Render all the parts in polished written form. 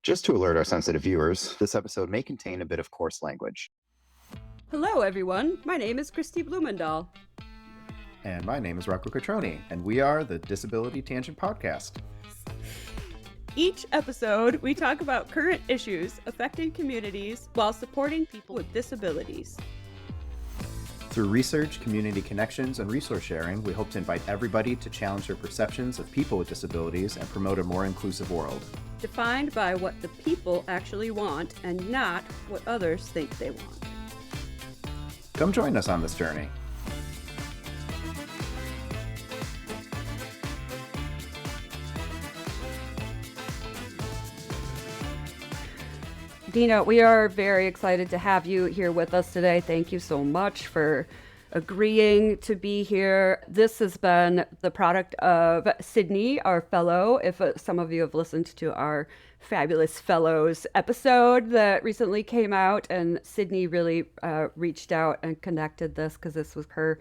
Just to alert our sensitive viewers, this episode may contain a bit of coarse language. Hello, everyone. My name is Christy Blumendahl. And my name is Rocco Catroni, and we are the Disability Tangent Podcast. Each episode, we talk about current issues affecting communities while supporting people with disabilities. Through research, community connections, and resource sharing, we hope to invite everybody to challenge their perceptions of people with disabilities and promote a more inclusive world. Defined by what the people actually want and not what others think they want. Come join us on this journey. Deana, we are very excited to have you here with us today. Thank you so much for agreeing to be here. This has been the product of Sydney, our fellow. If some of you have listened to our Fabulous Fellows episode that recently came out, and Sydney really reached out and connected this because this was her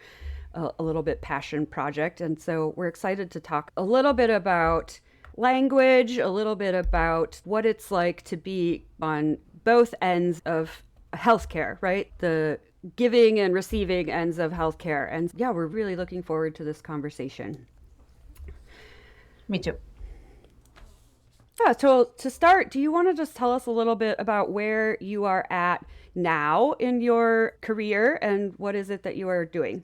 a little bit passion project. And so we're excited to talk a little bit about language, a little bit about what it's like to be on both ends of healthcare, right? The giving and receiving ends of healthcare. And yeah, we're really looking forward to this conversation. Me too. Yeah, so to start, do you want to just tell us a little bit about where you are at now in your career and what is it that you are doing?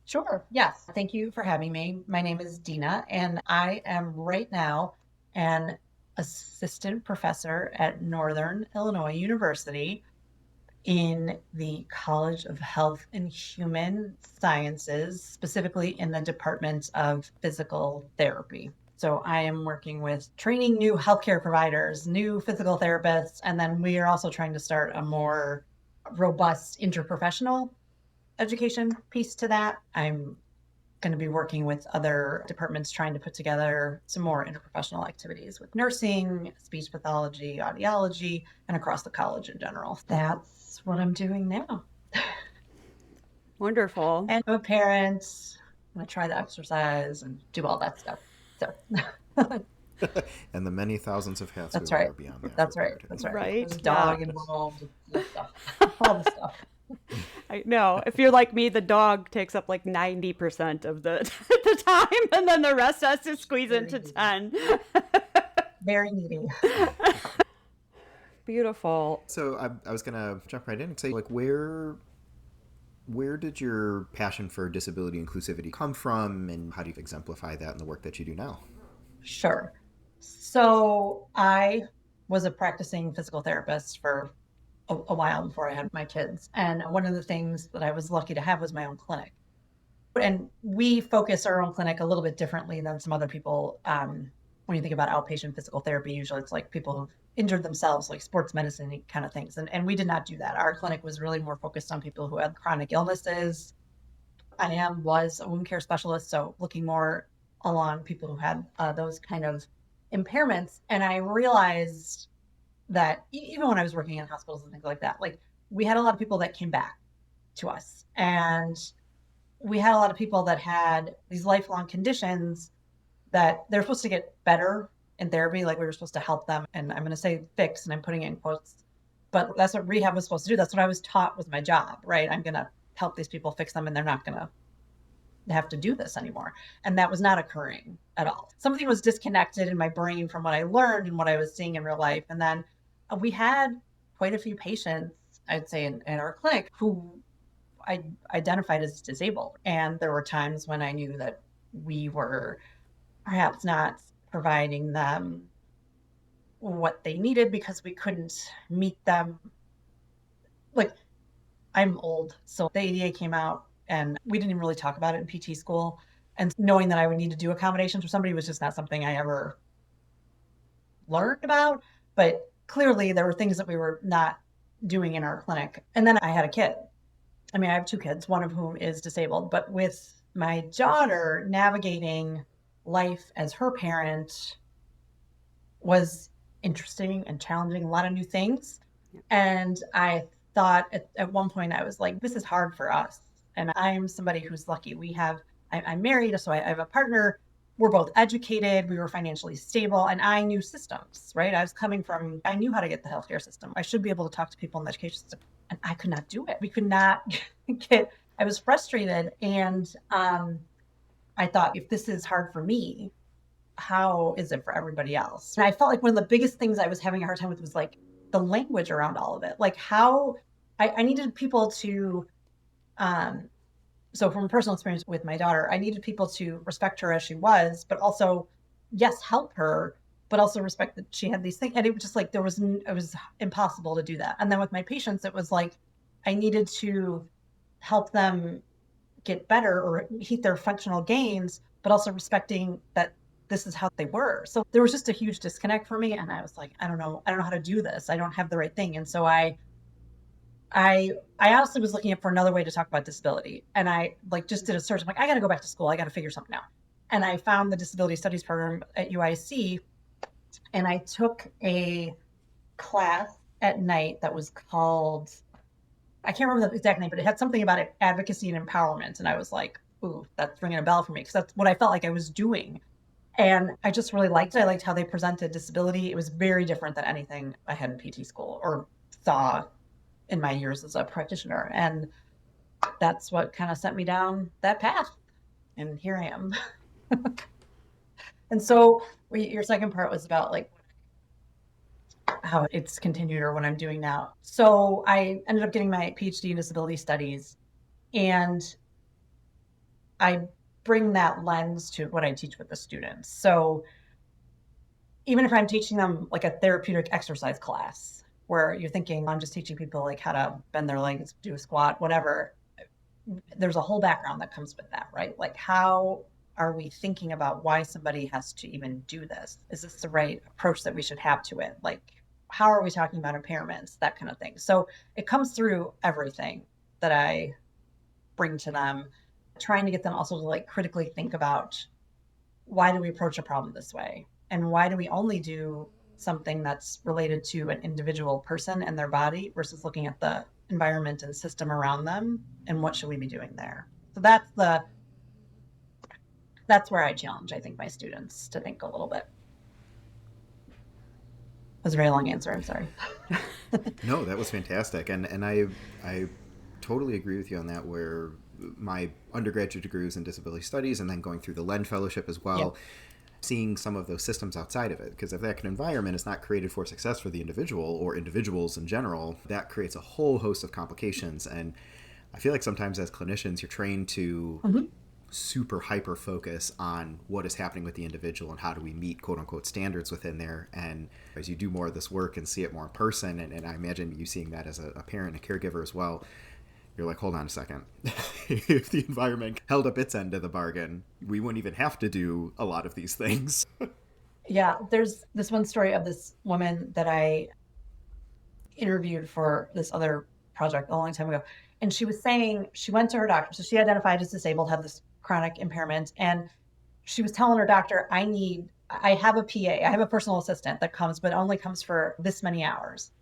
Sure. Yes. Thank you for having me. My name is Deana, and I am right now an assistant professor at Northern Illinois University in the College of Health and Human Sciences, specifically in the Department of Physical Therapy. So I am working with training new healthcare providers, new physical therapists, and then we are also trying to start a more robust interprofessional education piece to that. I'm going to be working with other departments trying to put together some more interprofessional activities with nursing, speech pathology, audiology, and across the college in general. That's what I'm doing now. Wonderful. And I'm a parent. I try to exercise and do all that stuff. So. And the many thousands of hats That's we right. wear beyond that. That's right. That's right. Right. There's a dog involved. All the stuff. I know. If you're like me, the dog takes up like 90% of the time, and then the rest has to squeeze into 10. Very needy. Beautiful. So I was going to jump right in and say, like, where did your passion for disability inclusivity come from, and how do you exemplify that in the work that you do now? Sure. So I was a practicing physical therapist for a while before I had my kids. And one of the things that I was lucky to have was my own clinic. And we focus our own clinic a little bit differently than some other people. When you think about outpatient physical therapy, usually it's like people who've injured themselves, like sports medicine kind of things. And we did not do that. Our clinic was really more focused on people who had chronic illnesses. Was a wound care specialist, so looking more along people who had those kind of impairments. And I realized that even when I was working in hospitals and things like that, like we had a lot of people that came back to us, and we had a lot of people that had these lifelong conditions that they're supposed to get better in therapy. Like we were supposed to help them. And I'm going to say fix, and I'm putting it in quotes, but that's what rehab was supposed to do. That's what I was taught was my job, right? I'm going to help these people fix them, and they're not going to have to do this anymore. And that was not occurring at all. Something was disconnected in my brain from what I learned and what I was seeing in real life. And then we had quite a few patients, I'd say, in our clinic who I identified as disabled. And there were times when I knew that we were perhaps not providing them what they needed because we couldn't meet them. Like, I'm old, so the ADA came out and we didn't even really talk about it in PT school. And knowing that I would need to do accommodations for somebody was just not something I ever learned about. But clearly there were things that we were not doing in our clinic. And then I had a kid. I mean, I have two kids, one of whom is disabled. But with my daughter, navigating life as her parent was interesting and challenging, a lot of new things. And I thought at one point, I was like, this is hard for us. And I'm somebody who's lucky. I'm married, so I have a partner were both educated, we were financially stable, and I knew systems, right? I knew how to get the healthcare system. I should be able to talk to people in the education system, and I could not do it. We could not I was frustrated. And I thought, if this is hard for me, how is it for everybody else? And I felt like one of the biggest things I was having a hard time with was like the language around all of it. Like how I needed people to, so from a personal experience with my daughter, I needed people to respect her as she was, but also, yes, help her, but also respect that she had these things. And it was just like, it was impossible to do that. And then with my patients, it was like, I needed to help them get better or meet their functional gains, but also respecting that this is how they were. So there was just a huge disconnect for me. And I was like, I don't know how to do this. I don't have the right thing. And so I honestly was looking for another way to talk about disability. And I like just did a search. I'm like, I got to go back to school. I got to figure something out. And I found the Disability Studies program at UIC. And I took a class at night that was called, I can't remember the exact name, but it had something about it, advocacy and empowerment. And I was like, ooh, that's ringing a bell for me, because that's what I felt like I was doing. And I just really liked it. I liked how they presented disability. It was very different than anything I had in PT school or saw in my years as a practitioner. And that's what kind of sent me down that path. And here I am. And so your second part was about like how it's continued or what I'm doing now. So I ended up getting my PhD in disability studies, and I bring that lens to what I teach with the students. So even if I'm teaching them like a therapeutic exercise class where you're thinking, I'm just teaching people like how to bend their legs, do a squat, whatever, there's a whole background that comes with that, right? Like, how are we thinking about why somebody has to even do this? Is this the right approach that we should have to it? Like, how are we talking about impairments, that kind of thing? So it comes through everything that I bring to them, trying to get them also to like critically think about, why do we approach a problem this way? And why do we only do something that's related to an individual person and their body versus looking at the environment and system around them, and what should we be doing there? So that's where I challenge, I think, my students to think a little bit. That was a very long answer. I'm sorry. No, that was fantastic. And I totally agree with you on that, where my undergraduate degree was in disability studies, and then going through the LEND fellowship as well, Yep. seeing some of those systems outside of it. Because if that environment is not created for success for the individual or individuals in general, that creates a whole host of complications. And I feel like sometimes as clinicians, you're trained to super hyper focus on what is happening with the individual and how do we meet quote unquote standards within there. And as you do more of this work and see it more in person, and I imagine you seeing that as a parent and a caregiver as well, you're like, hold on a second. If the environment held up its end of the bargain, we wouldn't even have to do a lot of these things. Yeah, there's this one story of this woman that I interviewed for this other project a long time ago. And she was saying she went to her doctor. So she identified as disabled, had this chronic impairment. And she was telling her doctor, I have a PA, I have a personal assistant that comes, but only comes for this many hours.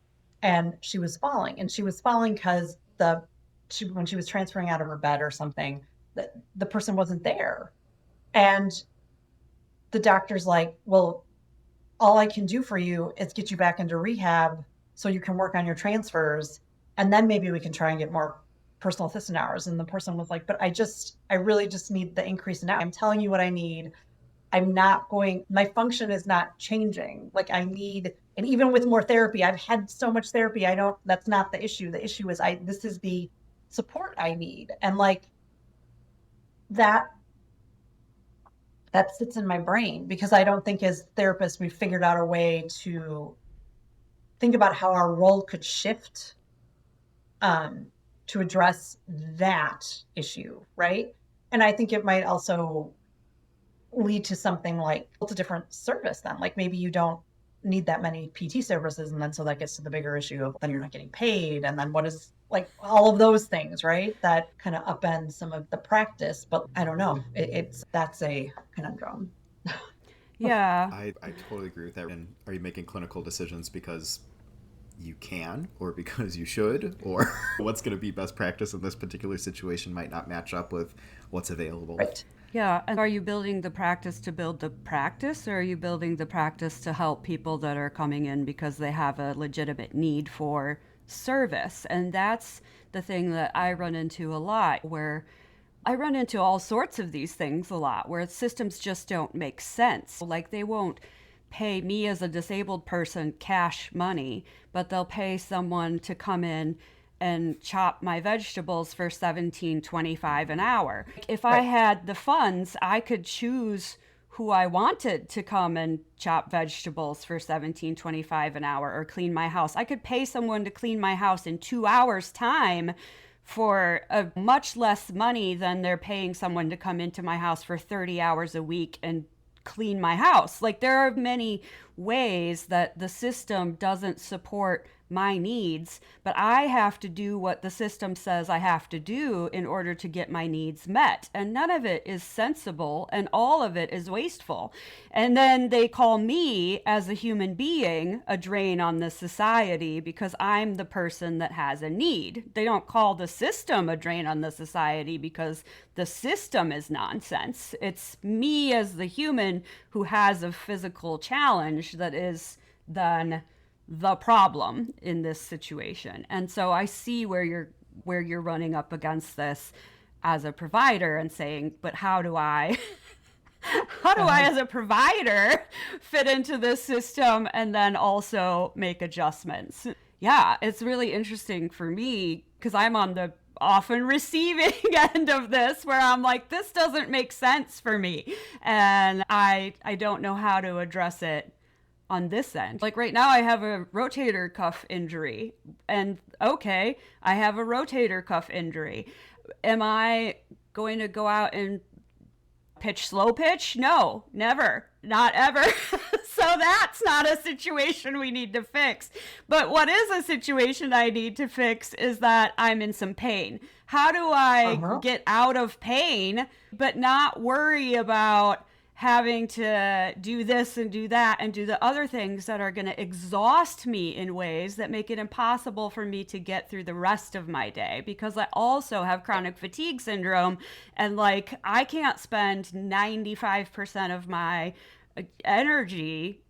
And she was falling. And she was falling because when she was transferring out of her bed or something, the person wasn't there. And the doctor's like, well, all I can do for you is get you back into rehab so you can work on your transfers. And then maybe we can try and get more personal assistant hours. And the person was like, but I really just need the increase in hours. I'm telling you what I need. My function is not changing. Like and even with more therapy, I've had so much therapy. That's not the issue. The issue is this is the support I need. And like that sits in my brain, because I don't think as therapists, we've figured out a way to think about how our role could shift to address that issue, right? And I think it might also lead to something like, it's a different service then. Like maybe you don't need that many PT services, and then so that gets to the bigger issue of then you're not getting paid, and then what is like all of those things, right? That kind of upend some of the practice. But I don't know. That's a conundrum. Yeah. I totally agree with that. And are you making clinical decisions because you can, or because you should, or what's going to be best practice in this particular situation might not match up with what's available? Right. Yeah. And are you building the practice to build the practice, or are you building the practice to help people that are coming in because they have a legitimate need for service? And that's the thing that I run into a lot, where I run into all sorts of these things a lot, where systems just don't make sense. Like, they won't pay me as a disabled person cash money, but they'll pay someone to come in and chop my vegetables for $17.25 an hour. If I had the funds, I could choose who I wanted to come and chop vegetables for $17.25 an hour, or clean my house. I could pay someone to clean my house in 2 hours time for a much less money than they're paying someone to come into my house for 30 hours a week and clean my house. Like, there are many ways that the system doesn't support my needs, but I have to do what the system says I have to do in order to get my needs met. And none of it is sensible, and all of it is wasteful. And then they call me, as a human being, a drain on the society because I'm the person that has a need. They don't call the system a drain on the society because the system is nonsense. It's me as the human who has a physical challenge that is then the problem in this situation. And so I see where you're running up against this as a provider and saying, but how do I as a provider fit into this system and then also make adjustments? Yeah, it's really interesting for me because I'm on the often receiving end of this, where I'm like, this doesn't make sense for me, and I don't know how to address it on this end. Like, right now I have a rotator cuff injury, and okay, I have a rotator cuff injury. Am I going to go out and pitch slow pitch? No, never, not ever. So that's not a situation we need to fix. But what is a situation I need to fix is that I'm in some pain. How do I get out of pain, but not worry about having to do this and do that and do the other things that are going to exhaust me in ways that make it impossible for me to get through the rest of my day? Because I also have chronic fatigue syndrome, and like, I can't spend 95% of my energy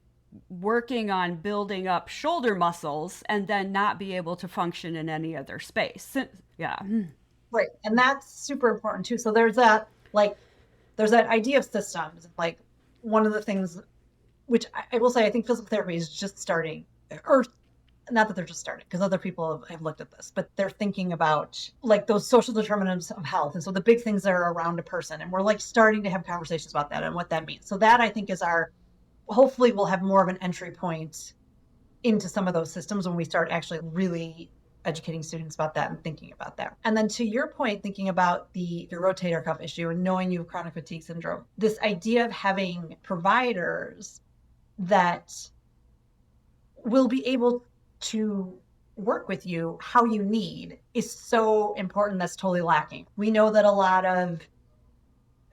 working on building up shoulder muscles and then not be able to function in any other space. Yeah. Right. And that's super important too. So there's that idea of systems. Like, one of the things, which I will say, I think physical therapy is just starting, or not that they're just starting, because other people have looked at this, but they're thinking about like those social determinants of health. And so the big things that are around a person, and we're like starting to have conversations about that and what that means. So that, I think, is hopefully we'll have more of an entry point into some of those systems when we start actually really educating students about that and thinking about that. And then to your point, thinking about your rotator cuff issue and knowing you have chronic fatigue syndrome, this idea of having providers that will be able to work with you how you need is so important. That's totally lacking. We know that a lot of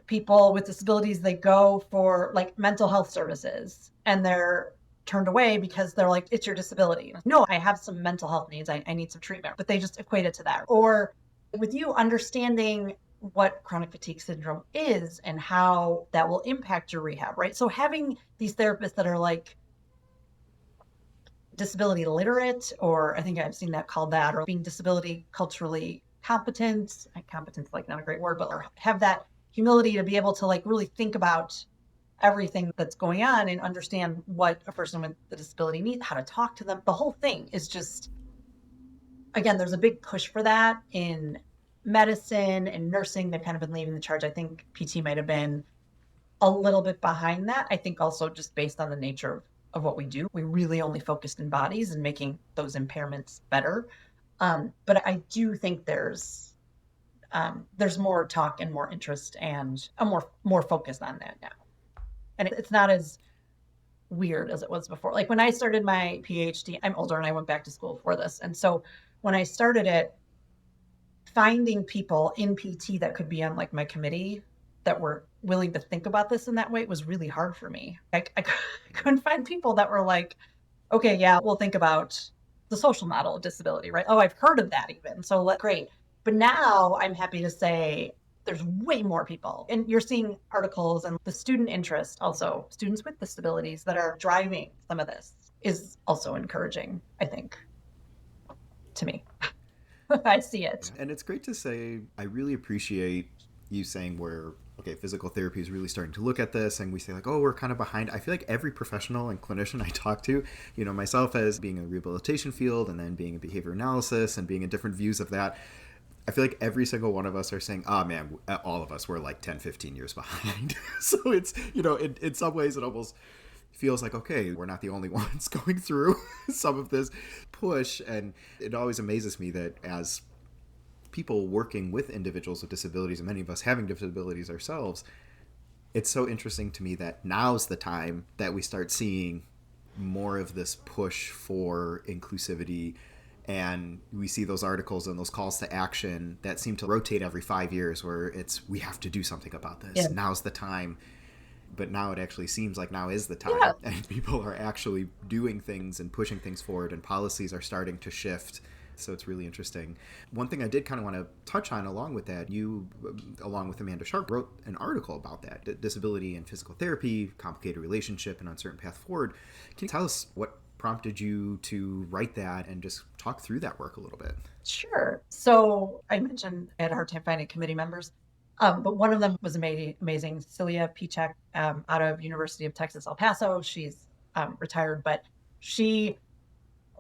people with disabilities, they go for like mental health services and they're turned away because they're like, it's your disability. No, I have some mental health needs. I need some treatment, but they just equate it to that. Or with you understanding what chronic fatigue syndrome is and how that will impact your rehab, right? So having these therapists that are like disability literate, or I think I've seen that called that, or being disability culturally competent. Competence, like, not a great word, but or have that humility to be able to like really think about everything that's going on and understand what a person with the disability needs, how to talk to them. The whole thing is just, again, there's a big push for that in medicine and nursing. They've kind of been leading the charge. I think PT might have been a little bit behind that. I think also just based on the nature of what we do, we really only focused in bodies and making those impairments better. But I do think there's more talk and more interest and a more focus on that now. And it's not as weird as it was before. Like, when I started my PhD, I'm older and I went back to school for this. And so when I started it, finding people in PT that could be on like my committee that were willing to think about this in that way was really hard for me. I couldn't find people that were like, okay, yeah, we'll think about the social model of disability, right? Oh, I've heard of that even. So great. But now I'm happy to say there's way more people. And you're seeing articles and the student interest, also students with disabilities that are driving some of this is also encouraging, I think, to me. I see it. And it's great to say, I really appreciate you saying where, okay, physical therapy is really starting to look at this, and we say like, oh, we're kind of behind. I feel like every professional and clinician I talk to, myself as being in the rehabilitation field and then being in behavior analysis and being in different views of that, I feel like every single one of us are saying, oh man, all of us were like 10, 15 years behind. So it's, in some ways it almost feels like, okay, we're not the only ones going through some of this push. And it always amazes me that as people working with individuals with disabilities, and many of us having disabilities ourselves, it's so interesting to me that now's the time that we start seeing more of this push for inclusivity. And we see those articles and those calls to action that seem to rotate every 5 years, where it's, we have to do something about this. Yeah. Now's the time. But now it actually seems like now is the time. Yeah. And people are actually doing things and pushing things forward, and policies are starting to shift. So it's really interesting. One thing I did kind of want to touch on along with that, you, along with Amanda Sharp, wrote an article about that, disability and physical therapy, complicated relationship and uncertain path forward. Can you tell us what prompted you to write that and just talk through that work a little bit? Sure. So I mentioned I had a hard time finding committee members, but one of them was amazing. Celia Pichek, out of University of Texas, El Paso. She's retired, but she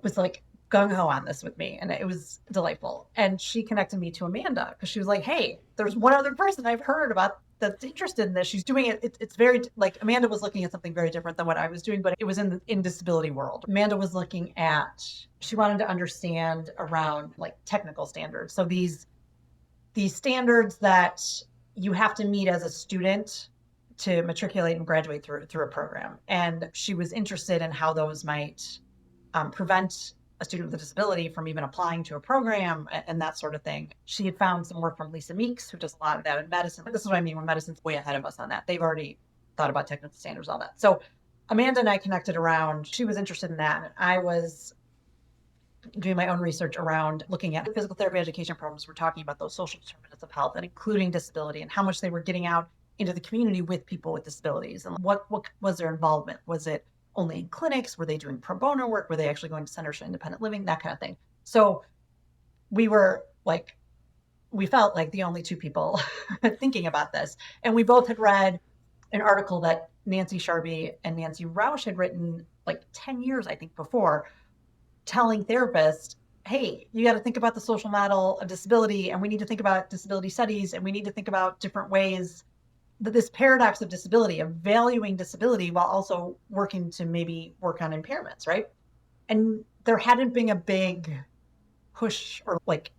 was like gung-ho on this with me, and it was delightful. And she connected me to Amanda because she was like, hey, there's one other person I've heard about that's interested in this. She's doing it. It's very, like, Amanda was looking at something very different than what I was doing, but it was in disability world. Amanda was looking at, she wanted to understand around like technical standards. So these standards that you have to meet as a student to matriculate and graduate through a program. And she was interested in how those might prevent a student with a disability from even applying to a program and that sort of thing. She had found some work from Lisa Meeks, who does a lot of that in medicine. This is what I mean when medicine's way ahead of us on that. They've already thought about technical standards, all that. So Amanda and I connected around, she was interested in that. And I was doing my own research around looking at physical therapy education programs. We're talking about those social determinants of health and including disability and how much they were getting out into the community with people with disabilities. And what was their involvement? Was it only in clinics? Were they doing pro bono work? Were they actually going to centers for independent living? That kind of thing. So we felt like the only two people thinking about this. And we both had read an article that Nancy Sharby and Nancy Rausch had written like 10 years, I think, before, telling therapists, hey, you got to think about the social model of disability, and we need to think about disability studies, and we need to think about different ways that this paradox of disability, of valuing disability while also working to maybe work on impairments, right? And there hadn't been a big push or like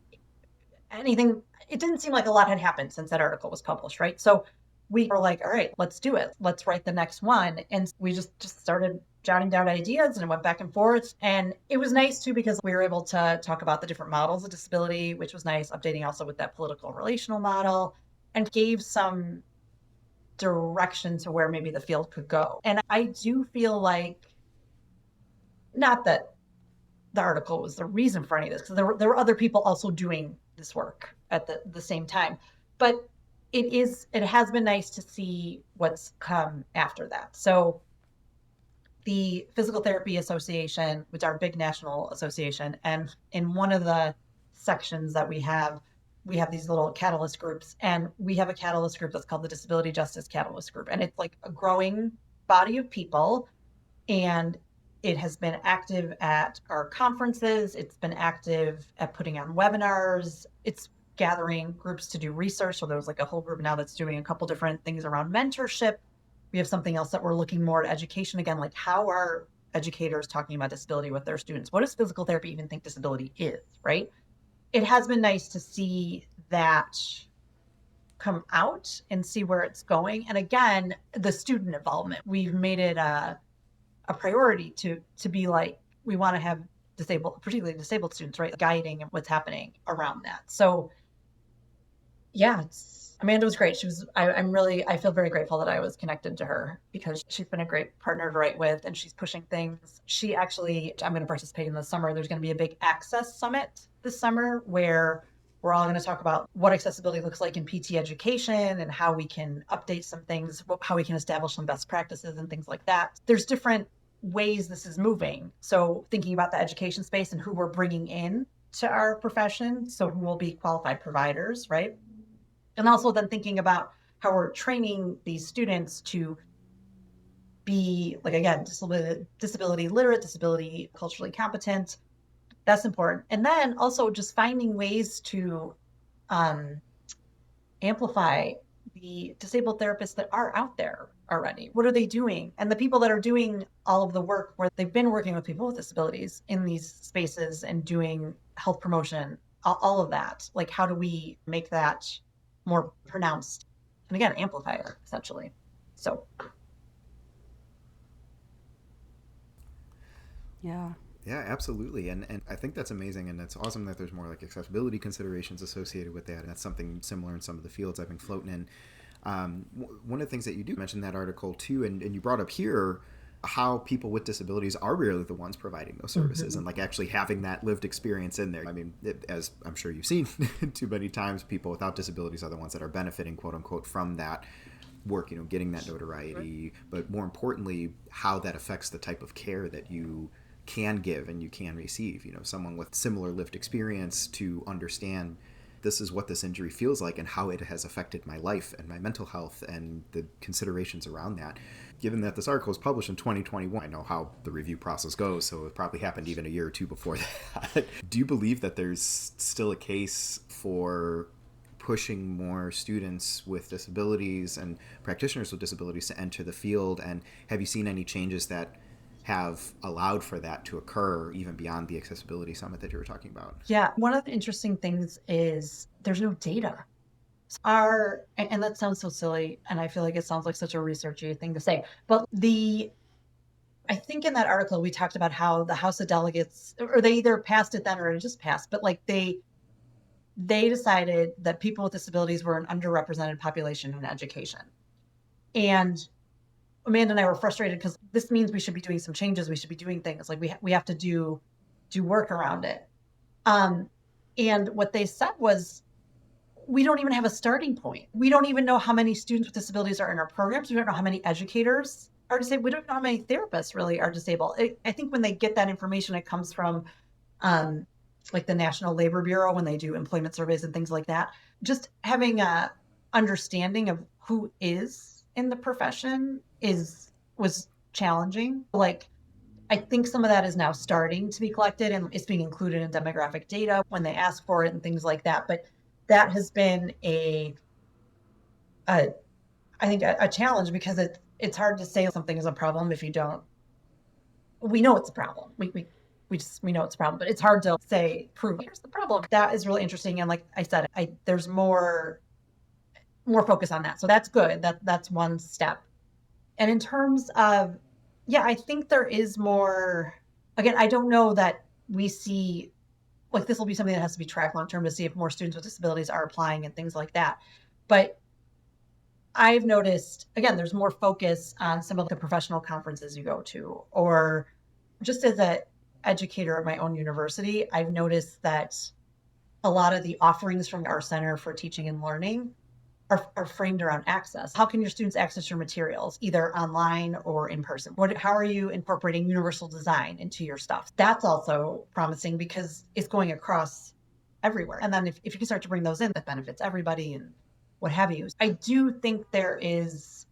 anything. It didn't seem like a lot had happened since that article was published, right? So we were like, all right, let's do it. Let's write the next one. And we just started jotting down ideas and it went back and forth. And it was nice too, because we were able to talk about the different models of disability, which was nice, updating also with that political relational model, and gave some direction to where maybe the field could go. And I do feel like, not that the article was the reason for any of this, because there were other people also doing this work at the same time, but it has been nice to see what's come after that. So the Physical Therapy Association, which is our big national association, and in one of the sections that we have these little catalyst groups, and we have a catalyst group that's called the Disability Justice Catalyst Group. And it's like a growing body of people. And it has been active at our conferences. It's been active at putting on webinars. It's gathering groups to do research. So there's like a whole group now that's doing a couple different things around mentorship. We have something else that we're looking more at education again, like how are educators talking about disability with their students? What does physical therapy even think disability is, right? It has been nice to see that come out and see where it's going. And again, the student involvement, we've made it a priority to be like, we want to have particularly disabled students, right? Guiding what's happening around that. So yeah, Amanda was great. I feel very grateful that I was connected to her, because she's been a great partner to write with, and she's pushing things. She actually, I'm going to participate in the summer. There's going to be a big access summit this summer where We're all going to talk about what accessibility looks like in PT education and how we can update some things, how we can establish some best practices and things like that. There's different ways this is moving. So thinking about the education space and who we're bringing in to our profession, so who will be qualified providers, right? And also then thinking about how we're training these students to be, like, again, disability literate, disability culturally competent. That's important. And then also just finding ways to amplify the disabled therapists that are out there already. What are they doing? And the people that are doing all of the work where they've been working with people with disabilities in these spaces and doing health promotion, all of that. Like, how do we make that more pronounced? And again, amplify it, essentially. So. Yeah. Yeah, absolutely. And I think that's amazing. And it's awesome that there's more like accessibility considerations associated with that. And that's something similar in some of the fields I've been floating in. One of the things that you do mention in that article too, and you brought up here, how people with disabilities are really the ones providing those services, and like actually having that lived experience in there. I mean, as I'm sure you've seen too many times, people without disabilities are the ones that are benefiting, quote unquote, from that work, getting that notoriety, but more importantly, how that affects the type of care that you can give and you can receive. Someone with similar lived experience to understand this is what this injury feels like and how it has affected my life and my mental health and the considerations around that. Given that this article was published in 2021, I know how the review process goes, so it probably happened even a year or two before that. Do you believe that there's still a case for pushing more students with disabilities and practitioners with disabilities to enter the field? And have you seen any changes that have allowed for that to occur even beyond the accessibility summit that you were talking about? Yeah, one of the interesting things is there's no data. And that sounds so silly, and I feel like it sounds like such a researchy thing to say, but I think in that article we talked about how the House of Delegates, or they either passed it then or it just passed, but like they decided that people with disabilities were an underrepresented population in education. And Amanda and I were frustrated because this means we should be doing some changes. We should be doing things like we have to do work around it. And what they said was, we don't even have a starting point. We don't even know how many students with disabilities are in our programs. We don't know how many educators are disabled. We don't know how many therapists really are disabled. I think when they get that information, it comes from like the National Labor Bureau when they do employment surveys and things like that. Just having a understanding of who is in the profession was challenging. Like, I think some of that is now starting to be collected and it's being included in demographic data when they ask for it and things like that. But that has been I think a challenge, because it's hard to say something is a problem if you don't. We know it's a problem. We know it's a problem, but it's hard to say, prove here's the problem. That is really interesting. And like I said, there's more focus on that. So that's good. That's one step. And in terms of, yeah, I think there is more. Again, I don't know that we see, like, this will be something that has to be tracked long term to see if more students with disabilities are applying and things like that. But I've noticed, again, there's more focus on some of the professional conferences you go to, or just as an educator at my own university, I've noticed that a lot of the offerings from our Center for Teaching and Learning are framed around access. How can your students access your materials, either online or in person? How are you incorporating universal design into your stuff? That's also promising because it's going across everywhere. And then if you can start to bring those in, that benefits everybody and what have you. I do think there is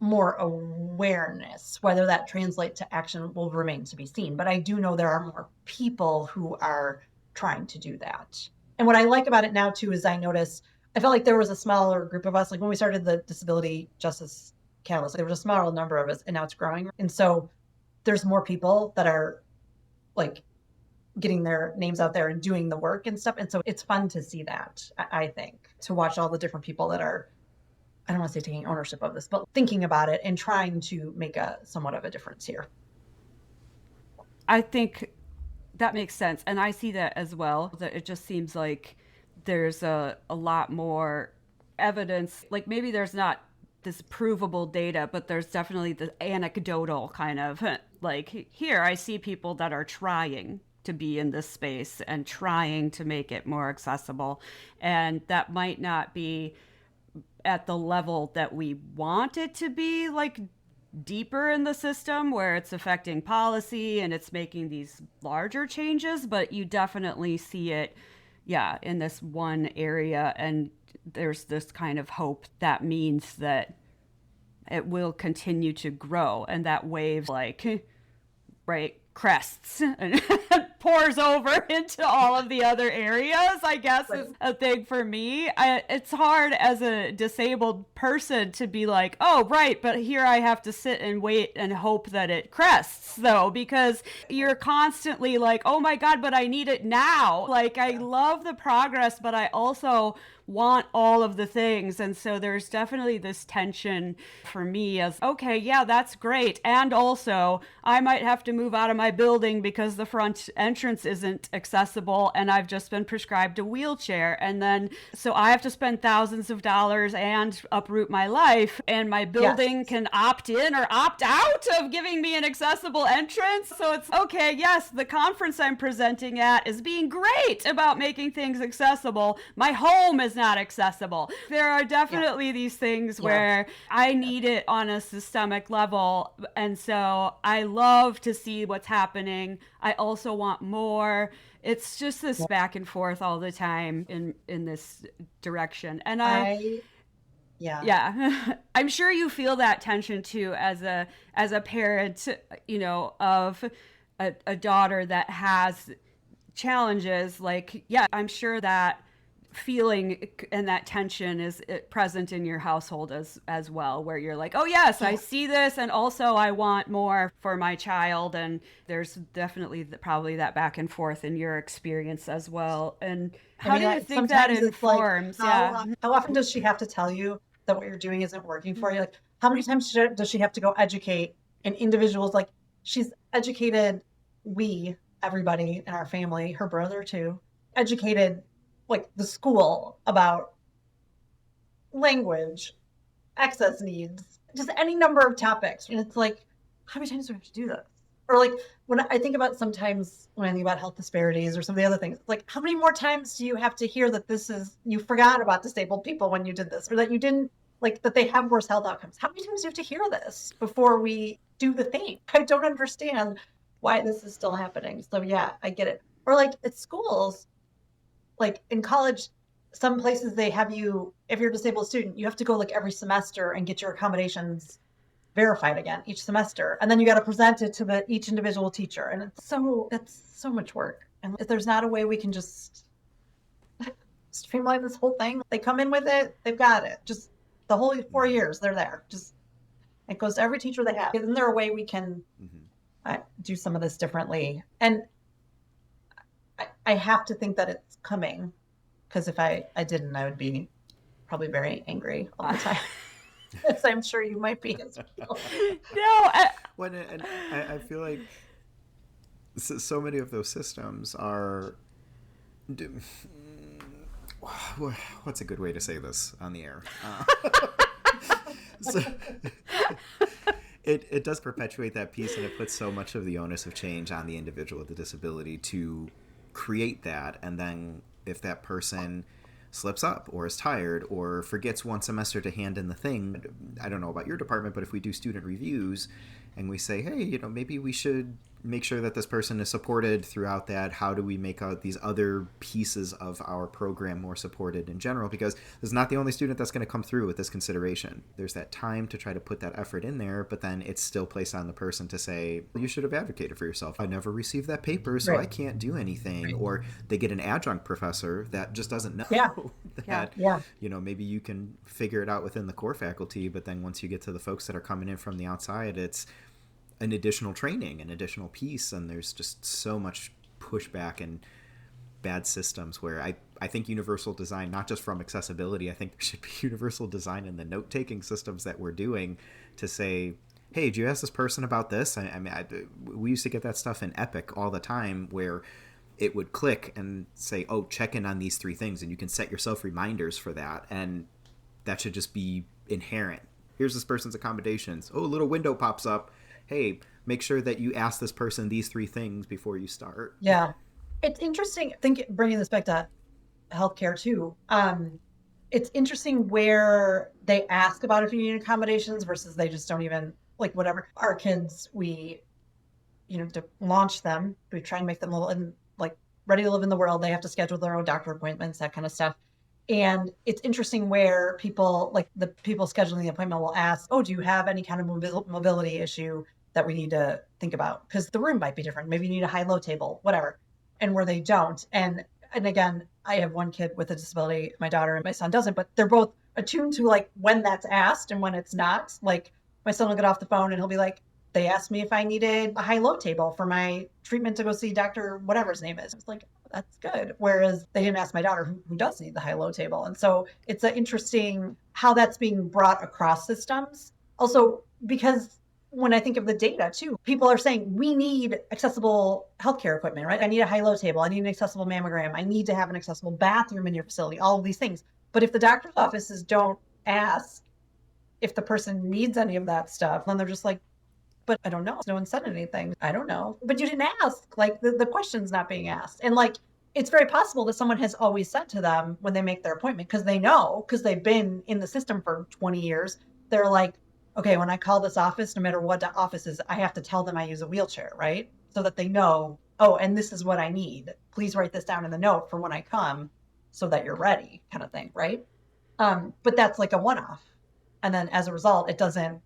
more awareness. Whether that translates to action will remain to be seen. But I do know there are more people who are trying to do that. And what I like about it now, too, is I felt like there was a smaller group of us. Like when we started the Disability Justice Catalyst, there was a smaller number of us, and now it's growing. And so there's more people that are like getting their names out there and doing the work and stuff. And so it's fun to see that, I think, to watch all the different people that are, I don't want to say taking ownership of this, but thinking about it and trying to make somewhat of a difference here. I think that makes sense. And I see that as well, that it just seems like there's a lot more evidence. Like maybe there's not this provable data, but there's definitely the anecdotal kind of like, here, I see people that are trying to be in this space and trying to make it more accessible. And that might not be at the level that we want it to be, like deeper in the system where it's affecting policy and it's making these larger changes, but you definitely see it, yeah, in this one area. And there's this kind of hope that means that it will continue to grow, and that wave, like, right, crests and pours over into all of the other areas, I guess, is a thing for me. It's hard as a disabled person to be like, oh, right, but here I have to sit and wait and hope that it crests, though, because you're constantly like, oh my God, but I need it now. Like, I love the progress, but I also want all of the things. And so there's definitely this tension for me as, okay, yeah, that's great. And also I might have to move out of my building because the front entrance isn't accessible and I've just been prescribed a wheelchair. And then, so I have to spend thousands of dollars and uproot my life, and my building can opt in or opt out of giving me an accessible entrance. So it's okay. Yes, the conference I'm presenting at is being great about making things accessible. My home is not accessible. There are definitely these things where I need it on a systemic level. And so I love to see what's happening. I also want more. It's just this back and forth all the time in this direction. And I'm sure you feel that tension too as a parent, you know, of a daughter that has challenges. Like, yeah, I'm sure that feeling and that tension is present in your household as well, where you're like, oh yes, I see this, and also I want more for my child. And there's definitely probably that back and forth in your experience as well. And how do you think that informs? How often does she have to tell you that what you're doing isn't working for you? Like, how many times does she have to go educate an individuals? Like, she's educated, everybody in our family, her brother too, educated like the school about language, access needs, just any number of topics. And it's like, how many times do we have to do this? Or like, when I think about sometimes when I think about health disparities or some of the other things, it's like, how many more times do you have to hear that you forgot about disabled people when you did this, or that you didn't, like, that they have worse health outcomes? How many times do you have to hear this before we do the thing? I don't understand why this is still happening. So yeah, I get it. Or like at schools, like in college, some places they have you, if you're a disabled student, you have to go like every semester and get your accommodations verified again each semester. And then you got to present it to each individual teacher. And that's so much work. And if there's not a way we can just streamline this whole thing, they come in with it, they've got it. Just the whole 4 years, they're there. Just, it goes to every teacher they have. Isn't there a way we can do some of this differently? And I have to think that it's coming, because if I didn't, I would be probably very angry all the time. As I'm sure you might be as well. No, and I feel like so many of those systems are. What's a good way to say this on the air? So, it does perpetuate that piece, and it puts so much of the onus of change on the individual with the disability to create that. And then if that person slips up or is tired or forgets one semester to hand in the thing, I don't know about your department, but if we do student reviews and we say, hey, you know, maybe we should make sure that this person is supported throughout that. How do we make out these other pieces of our program more supported in general? Because there's not the only student that's going to come through with this consideration. There's that time to try to put that effort in there, but then it's still placed on the person to say, well, you should have advocated for yourself. I never received that paper, so I can't do anything. Or they get an adjunct professor that just doesn't know that, you know, maybe you can figure it out within the core faculty, but then once you get to the folks that are coming in from the outside, it's an additional training, an additional piece, and there's just so much pushback and bad systems where I think universal design, not just from accessibility, I think there should be universal design in the note-taking systems that we're doing to say, hey, did you ask this person about this? I mean, we used to get that stuff in Epic all the time where it would click and say, oh, check in on these 3 things, and you can set yourself reminders for that, and that should just be inherent. Here's this person's accommodations. Oh, a little window pops up. Hey, make sure that you ask this person these 3 things before you start. Yeah. It's interesting. I think bringing this back to healthcare too. It's interesting where they ask about if you need accommodations versus they just don't even, like, whatever. Our kids, we, to launch them, we try and make them ready to live in the world. They have to schedule their own doctor appointments, that kind of stuff. And it's interesting where people, like the people scheduling the appointment, will ask, oh, do you have any kind of mobility issue that we need to think about? Because the room might be different. Maybe you need a high-low table, whatever. And where they don't. And again, I have one kid with a disability, my daughter, and my son doesn't, but they're both attuned to like when that's asked and when it's not. Like my son will get off the phone and he'll be like, they asked me if I needed a high-low table for my treatment to go see Dr. whatever his name is. It's like, that's good. Whereas they didn't ask my daughter who does need the high-low table. And so it's interesting how that's being brought across systems. Also, because when I think of the data too, people are saying we need accessible healthcare equipment, right? I need a high-low table. I need an accessible mammogram. I need to have an accessible bathroom in your facility, all of these things. But if the doctor's offices don't ask if the person needs any of that stuff, then they're just like, but I don't know. No one said anything. I don't know. But you didn't ask. Like the question's not being asked. And like, it's very possible that someone has always said to them when they make their appointment, because they know, because they've been in the system for 20 years, they're like, okay, when I call this office, no matter what the office is, I have to tell them I use a wheelchair, right? So that they know, oh, and this is what I need. Please write this down in the note for when I come so that you're ready, kind of thing, right? But that's like a one-off. And then as a result, it doesn't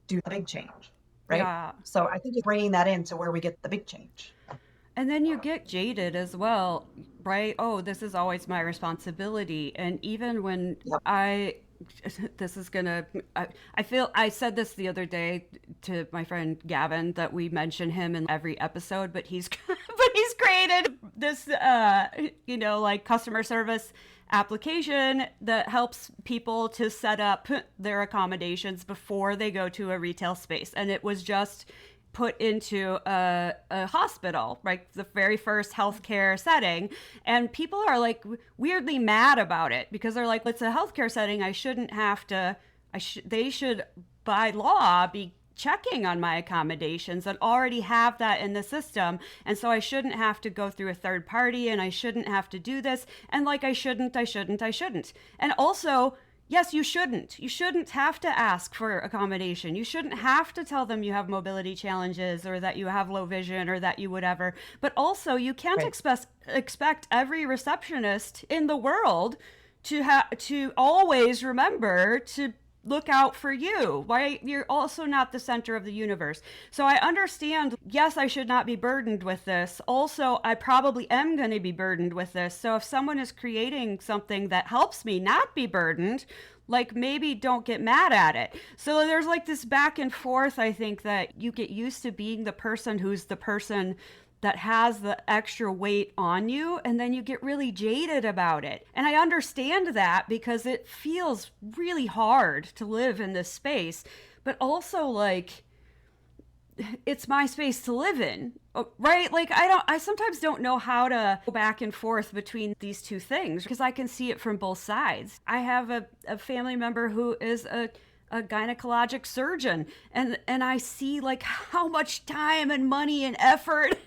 do the big change, right? Yeah. So I think it's bringing that into where we get the big change. And then you get jaded as well, right? Oh, this is always my responsibility. And even when I said this the other day to my friend Gavin, that we mention him in every episode, but he's created this, like customer service application that helps people to set up their accommodations before they go to a retail space. And it was just put into a hospital, right? The very first healthcare setting. And people are like weirdly mad about it because they're like, it's a healthcare setting. I shouldn't have to, they should by law be checking on my accommodations and already have that in the system. And so I shouldn't have to go through a third party and I shouldn't have to do this. And like, I shouldn't. And also, yes, you shouldn't. You shouldn't have to ask for accommodation. You shouldn't have to tell them you have mobility challenges or that you have low vision or that you whatever. But also, you can't expect every receptionist in the world to always remember to look out for you, right? You're also not the center of the universe. So I understand, yes, I should not be burdened with this. Also, I probably am going to be burdened with this. So if someone is creating something that helps me not be burdened, like maybe don't get mad at it. So there's like this back and forth, I think, that you get used to being the person who's the person that has the extra weight on you, and then you get really jaded about it. And I understand that because it feels really hard to live in this space, but also like it's my space to live in, right? Like I sometimes don't know how to go back and forth between these two things because I can see it from both sides. I have a family member who is a gynecologic surgeon, and I see like how much time and money and effort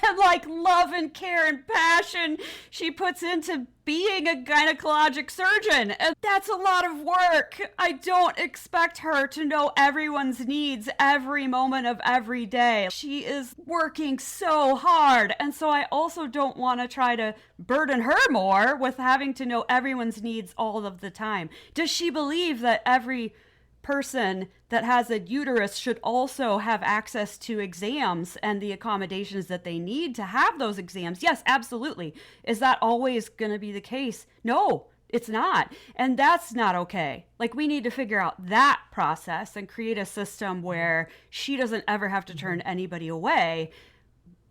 and like love and care and passion she puts into being a gynecologic surgeon, and that's a lot of work. I don't expect her to know everyone's needs every moment of every day. She is working so hard, and so I also don't want to try to burden her more with having to know everyone's needs all of the time. Does she believe that every person that has a uterus should also have access to exams and the accommodations that they need to have those exams? Yes, absolutely. Is that always going to be the case? No, it's not. And that's not okay. Like, we need to figure out that process and create a system where she doesn't ever have to turn anybody away.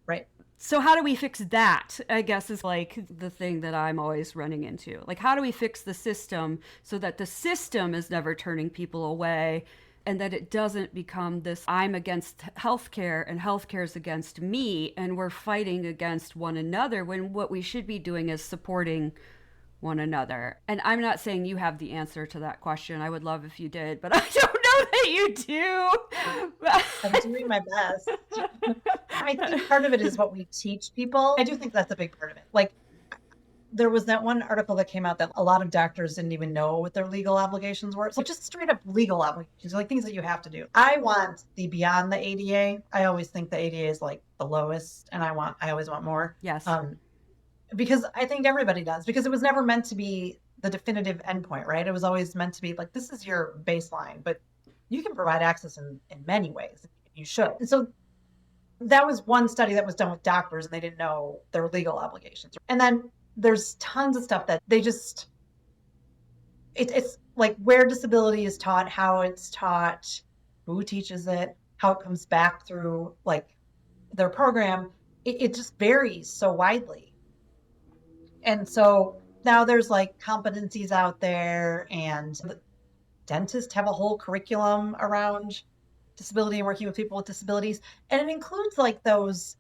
Right. So how do we fix that, I guess, is like the thing that I'm always running into. Like, how do we fix the system so that the system is never turning people away and that it doesn't become this I'm against healthcare and healthcare is against me and we're fighting against one another when what we should be doing is supporting one another. And I'm not saying you have the answer to that question. I would love if you did, but I don't know that You do. I'm doing my best. I think part of it is what we teach people. I do think that's a big part of it. Like, there was that one article that came out that a lot of doctors didn't even know what their legal obligations were. So just straight up legal obligations, like things that you have to do. I want the beyond the ADA. I always think the ADA is like the lowest, and I always want more. Yes. Because I think everybody does, because it was never meant to be the definitive endpoint, right? It was always meant to be like, this is your baseline, but you can provide access in many ways. You should. And so that was one study that was done with doctors, and they didn't know their legal obligations. And then there's tons of stuff that they just, it's like where disability is taught, how it's taught, who teaches it, how it comes back through like their program. It just varies so widely. And so now there's like competencies out there, and dentists have a whole curriculum around disability and working with people with disabilities. And it includes like those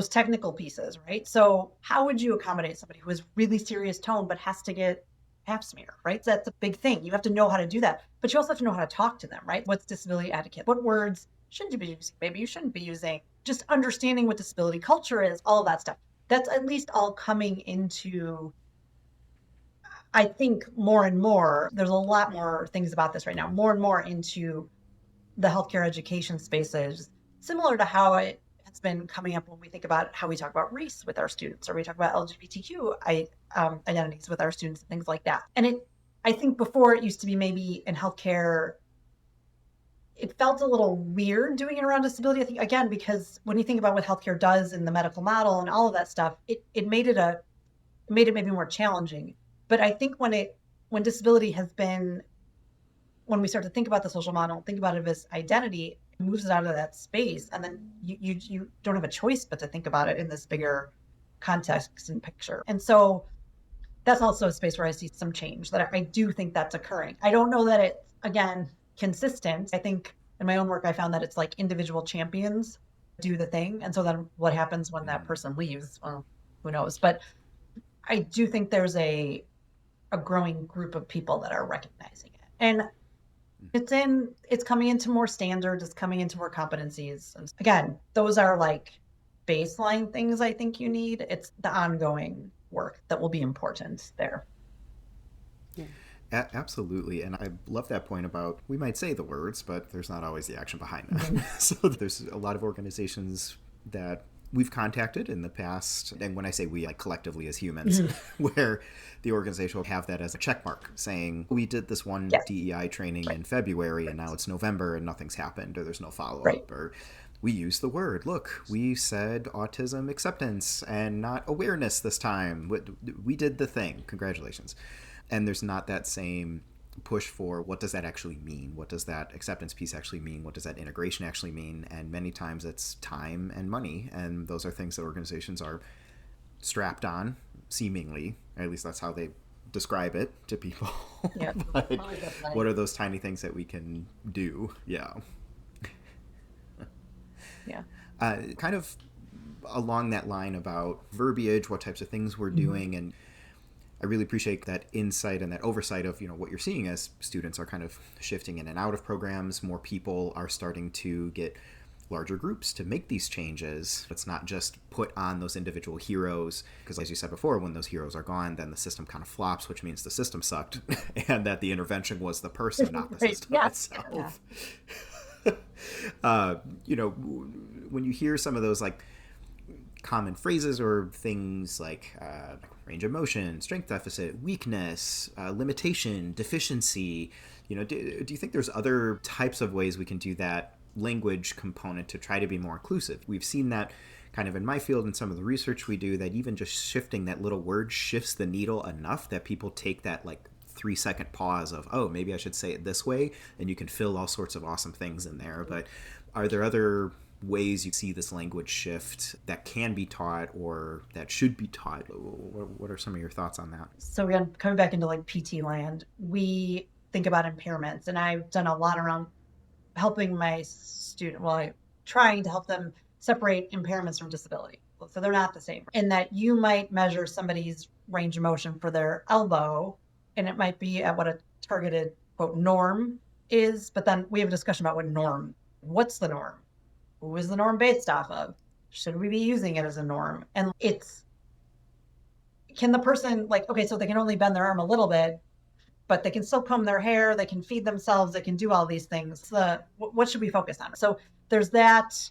technical pieces, right? So how would you accommodate somebody who has really serious tone but has to get pap smear, right? So that's a big thing. You have to know how to do that, but you also have to know how to talk to them, right? What's disability etiquette? What words shouldn't you be using? Maybe you shouldn't be using. Just understanding what disability culture is, all of that stuff. That's at least all coming into, I think, more and more. There's a lot more things about this right now, more and more into the healthcare education spaces, similar to how it has been coming up when we think about how we talk about race with our students, or we talk about LGBTQ identities with our students and things like that. And I think before it used to be maybe in healthcare, it felt a little weird doing it around disability. I think, again, because when you think about what healthcare does in the medical model and all of that stuff, it made it maybe more challenging. But I think when disability has been, when we start to think about the social model, think about it as identity, it moves it out of that space, and then you don't have a choice but to think about it in this bigger context and picture. And so that's also a space where I see some change, that I do think that's occurring. I don't know that it's, again, consistent. I think in my own work, I found that it's like individual champions do the thing. And so then what happens when that person leaves? Well, who knows? But I do think there's a growing group of people that are recognizing it. And it's coming into more standards, it's coming into more competencies. And again, those are like baseline things I think you need. It's the ongoing work that will be important there. Yeah. Absolutely. And I love that point about, we might say the words, but there's not always the action behind them. Mm-hmm. So there's a lot of organizations that we've contacted in the past, and when I say we, like collectively as humans, where the organization will have that as a check mark saying, we did this one DEI training in February and now it's November and nothing's happened, or there's no follow-up, or we use the word, look, we said autism acceptance and not awareness this time. We did the thing. Congratulations. And there's not that same push for what does that actually mean? What does that acceptance piece actually mean? What does that integration actually mean? And many times it's time and money. And those are things that organizations are strapped on, seemingly. At least that's how they describe it to people. Yeah. But what are those tiny things that we can do? Yeah. Yeah. Kind of along that line about verbiage, what types of things we're doing, and I really appreciate that insight and that oversight of, what you're seeing as students are kind of shifting in and out of programs. More people are starting to get larger groups to make these changes. It's not just put on those individual heroes, because as you said before, when those heroes are gone, then the system kind of flops, which means the system sucked and that the intervention was the person, not the system itself. Yeah. When you hear some of those like common phrases or things like range of motion, strength deficit, weakness, limitation, deficiency, do you think there's other types of ways we can do that language component to try to be more inclusive? We've seen that kind of in my field and some of the research we do, that even just shifting that little word shifts the needle enough that people take that like 3-second pause of, oh, maybe I should say it this way, and you can fill all sorts of awesome things in there. But are there other ways you see this language shift that can be taught or that should be taught? What are some of your thoughts on that? So again, coming back into like PT land, we think about impairments, and I've done a lot around helping my trying to help them separate impairments from disability. So they're not the same, in that you might measure somebody's range of motion for their elbow, and it might be at what a targeted quote norm is, but then we have a discussion about what's the norm? Who is the norm based off of? Should we be using it as a norm? And can the person, like, okay, so they can only bend their arm a little bit, but they can still comb their hair, they can feed themselves, they can do all these things. What should we focus on? So there's that,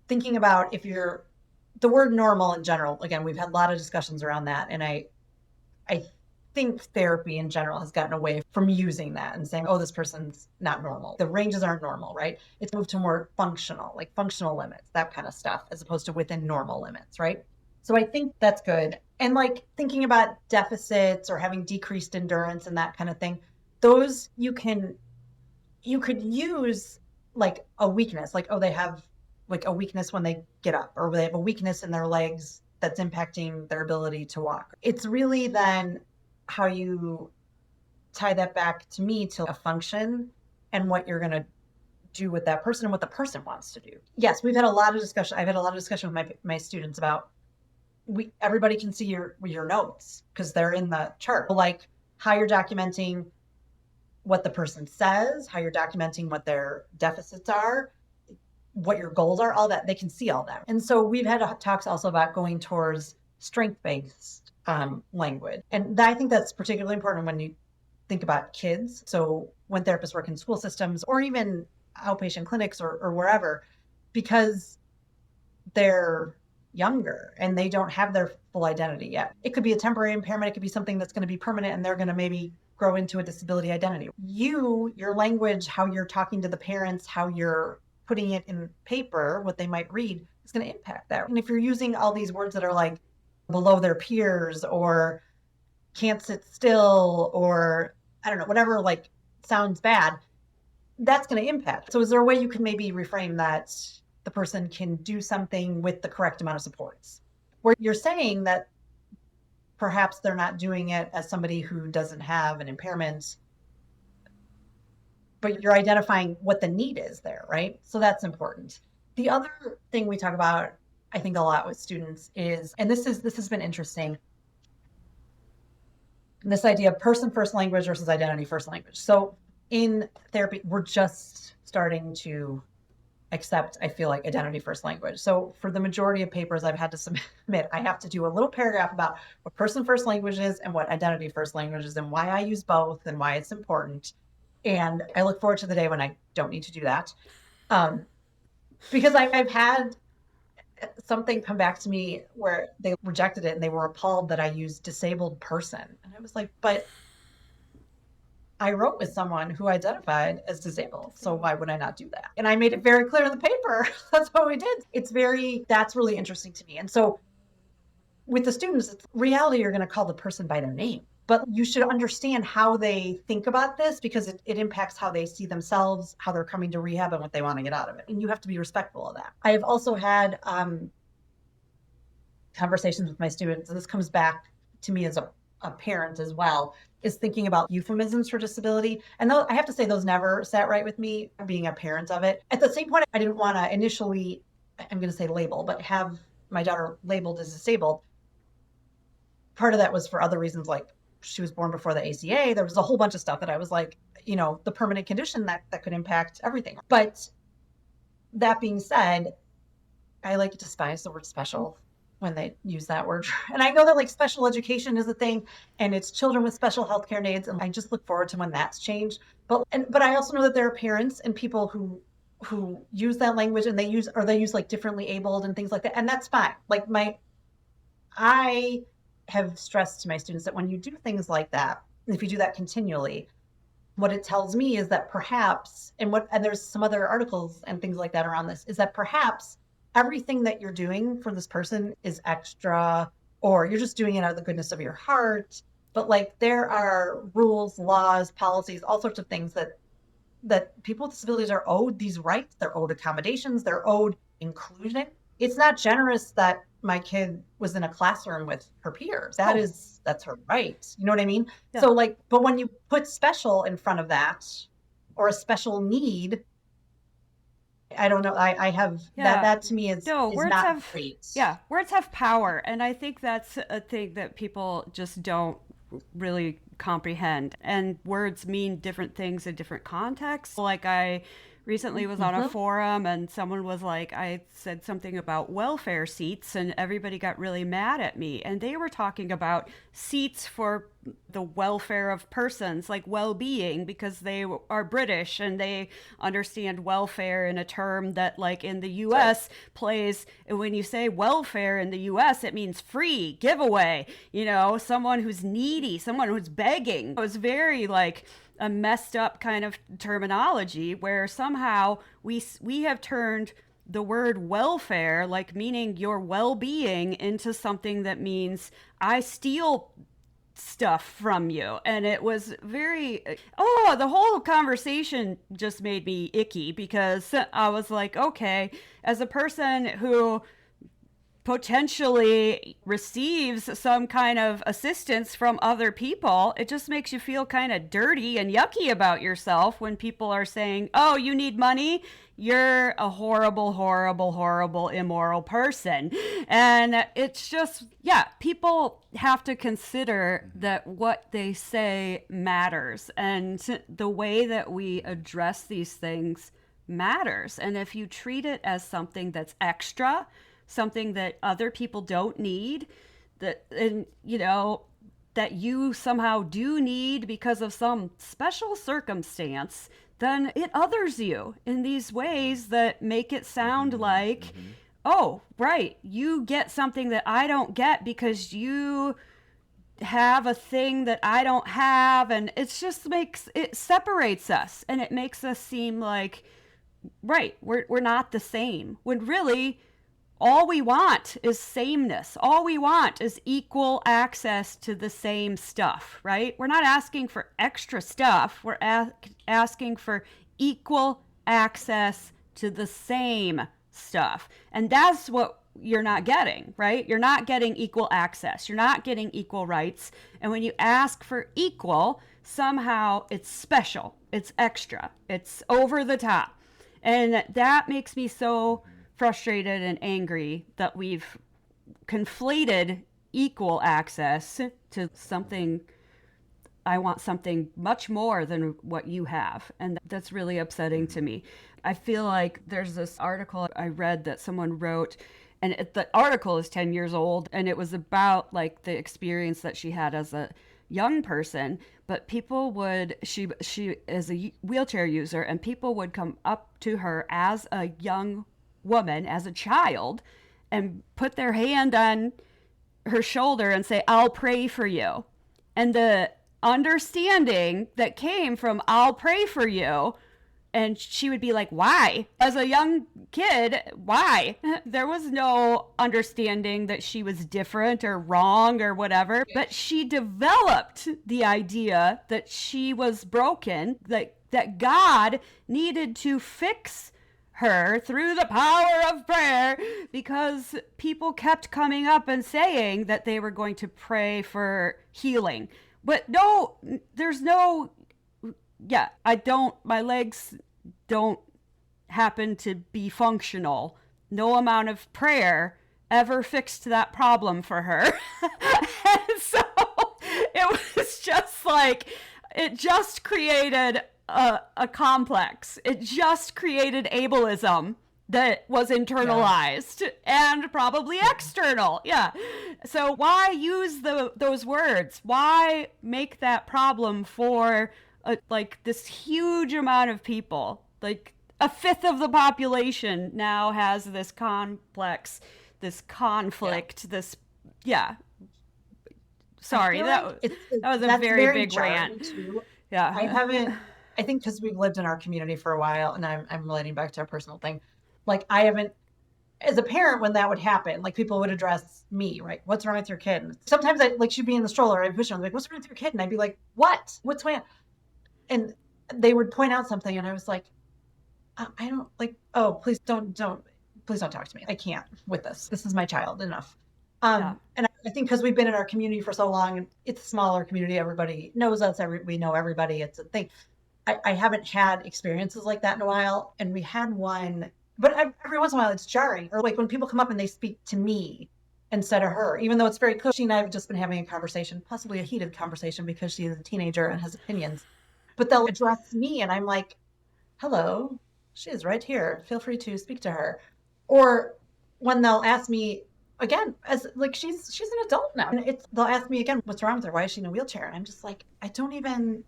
thinking about the word normal in general. Again, we've had a lot of discussions around that. And I think therapy in general has gotten away from using that and saying, oh, this person's not normal. The ranges aren't normal, right? It's moved to more functional, like functional limits, that kind of stuff, as opposed to within normal limits, right? So I think that's good. And like thinking about deficits or having decreased endurance and that kind of thing, those you could use like a weakness, like, oh, they have like a weakness when they get up, or they have a weakness in their legs that's impacting their ability to walk. It's really then how you tie that back to me to a function and what you're going to do with that person and what the person wants to do. Yes, we've had a lot of discussion. I've had a lot of discussion with my students about everybody can see your notes because they're in the chart. Like how you're documenting what the person says, how you're documenting what their deficits are, what your goals are, all that. They can see all that. And so we've had talks also about going towards strength-based language. And I think that's particularly important when you think about kids. So when therapists work in school systems or even outpatient clinics or wherever, because they're younger and they don't have their full identity yet. It could be a temporary impairment. It could be something that's going to be permanent and they're going to maybe grow into a disability identity. Your language, how you're talking to the parents, how you're putting it in paper, what they might read, is going to impact that. And if you're using all these words that are like below their peers or can't sit still or I don't know, whatever like sounds bad, that's going to impact. So is there a way you can maybe reframe that the person can do something with the correct amount of supports, where you're saying that perhaps they're not doing it as somebody who doesn't have an impairment, but you're identifying what the need is there, right? So that's important. The other thing we talk about, I think a lot with students is, and this has been interesting, this idea of person first language versus identity first language. So in therapy, we're just starting to accept, I feel like, identity first language. So for the majority of papers I've had to submit, I have to do a little paragraph about what person first language is and what identity first language is and why I use both and why it's important. And I look forward to the day when I don't need to do that. Because I've had something come back to me where they rejected it and they were appalled that I used disabled person. And I was like, but I wrote with someone who identified as disabled, so why would I not do that? And I made it very clear in the paper. That's what we did. That's really interesting to me. And so with the students, it's reality, you're going to call the person by their name, but you should understand how they think about this because it impacts how they see themselves, how they're coming to rehab and what they want to get out of it. And you have to be respectful of that. I have also had conversations with my students, and this comes back to me as a parent as well, is thinking about euphemisms for disability. And I have to say those never sat right with me, being a parent of it. At the same point, I didn't want to initially, I'm going to say label, but have my daughter labeled as disabled. Part of that was for other reasons, like she was born before the ACA. There was a whole bunch of stuff that I was like, the permanent condition that could impact everything. But that being said, I like to despise the word special when they use that word. And I know that like special education is a thing and it's children with special healthcare needs. And I just look forward to when that's changed. But I also know that there are parents and people who use that language and they use like differently abled and things like that. And that's fine. Like I have stressed to my students that when you do things like that, if you do that continually, what it tells me is that perhaps, and there's some other articles and things like that around this, is that perhaps everything that you're doing for this person is extra, or you're just doing it out of the goodness of your heart. But like there are rules, laws, policies, all sorts of things that people with disabilities are owed these rights. They're owed accommodations. They're owed inclusion. It's not generous that my kid was in a classroom with her peers. That's her right. You know what I mean? Yeah. So like, but when you put special in front of that or a special need, I don't know. I have that to me is not great. Yeah, words have power, and I think that's a thing that people just don't really comprehend. And words mean different things in different contexts. Like I recently was on a forum and someone was like, I said something about welfare seats and everybody got really mad at me. And they were talking about seats for the welfare of persons, like well-being, because they are British and they understand welfare in a term that, like in the US, plays. And when you say welfare in the US, it means free, giveaway, you know, someone who's needy, someone who's begging. It was very like a messed up kind of terminology where somehow we have turned the word welfare, like meaning your well-being, into something that means I steal stuff from you. And it was very, the whole conversation just made me icky, because I was like, okay, as a person who potentially receives some kind of assistance from other people, it just makes you feel kind of dirty and yucky about yourself when people are saying, oh, you need money? You're a horrible, horrible, horrible, immoral person. And it's just, people have to consider that what they say matters. And the way that we address these things matters. And if you treat it as something that's extra, something that other people don't need, that, and you know, that you somehow do need because of some special circumstance, then it others you in these ways that make it sound like, oh, right, you get something that I don't get because you have a thing that I don't have. And it just it separates us, and it makes us seem like, right, we're not the same, when really all we want is sameness. All we want is equal access to the same stuff, right? We're not asking for extra stuff. We're asking for equal access to the same stuff. And that's what you're not getting, right? You're not getting equal access. You're not getting equal rights. And when you ask for equal, somehow it's special. It's extra. It's over the top. And that makes me so frustrated and angry that we've conflated equal access to something. I want something much more than what you have. And that's really upsetting to me. I feel like there's this article I read that someone wrote, and the article is 10 years old, and it was about like the experience that she had as a young person. But people would, she is a wheelchair user, and people would come up to her as a young woman, as a child, and put their hand on her shoulder and say, I'll pray for you. And the understanding that came from I'll pray for you, and she would be like, why? As a young kid, why? There was no understanding that she was different or wrong or whatever, but she developed the idea that she was broken, that God needed to fix her through the power of prayer, because people kept coming up and saying that they were going to pray for healing. But no, there's no, my legs don't happen to be functional. No amount of prayer ever fixed that problem for her. And so it was just like, it just created a complex. It just created ableism that was internalized and probably external. Yeah. So why use those words? Why make that problem for like this huge amount of people? Like a fifth of the population now has this complex, this conflict, this, Sorry, that was a very big rant. Too. Yeah. I think because we've lived in our community for a while, and I'm relating back to a personal thing. Like I haven't, as a parent, when that would happen, like people would address me, right? What's wrong with your kid? And sometimes she'd be in the stroller, I'd push her, I'm like, what's wrong with your kid? And I'd be like, what's wrong? And they would point out something, and I was like, I don't like, oh, please don't talk to me. I can't with this. This is my child, enough. And I think because we've been in our community for so long, and it's a smaller community, everybody knows us, we know everybody, it's a thing. I haven't had experiences like that in a while, and we had one, but every once in a while it's jarring. Or like when people come up and they speak to me, instead of her, even though it's very clear she and I have just been having a conversation, possibly a heated conversation because she is a teenager and has opinions. But they'll address me and I'm like, hello, she is right here. Feel free to speak to her. Or when they'll ask me again, as like she's an adult now. And they'll ask me again, what's wrong with her? Why is she in a wheelchair? And I'm just like, I don't even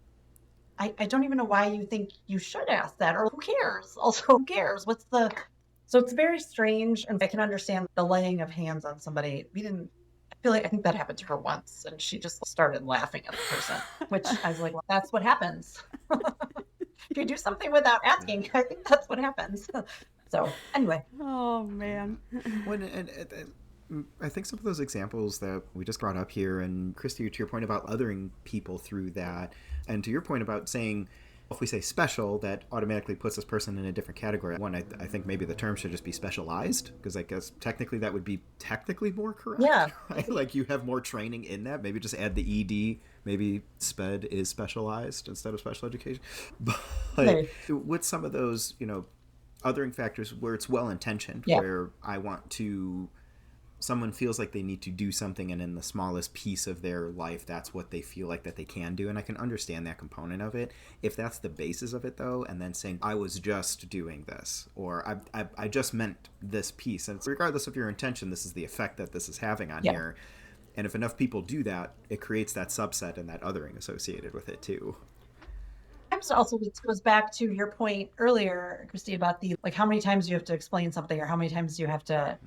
know why you think you should ask that, or who cares? Also, who cares? So it's very strange, and I can understand the laying of hands on somebody. I think that happened to her once, and she just started laughing at the person, which I was like, well, that's what happens. If you do something without asking, I think that's what happens. So anyway. Oh, man. I think some of those examples that we just brought up here, and Christy, to your point about othering people through that, and to your point about saying, if we say special, that automatically puts this person in a different category. One, I think maybe the term should just be specialized, because I guess technically that would be technically more correct. Yeah. Right? Like you have more training in that. Maybe just add the ED. Maybe SPED is specialized instead of special education. But with some of those, othering factors where it's well-intentioned, where someone feels like they need to do something, and in the smallest piece of their life, that's what they feel like that they can do. And I can understand that component of it. If that's the basis of it, though, and then saying, I was just doing this, or I just meant this piece. And regardless of your intention, this is the effect that this is having on here. And if enough people do that, it creates that subset and that othering associated with it, too. Also, it goes back to your point earlier, Christy, about how many times you have to explain something, or how many times you have to,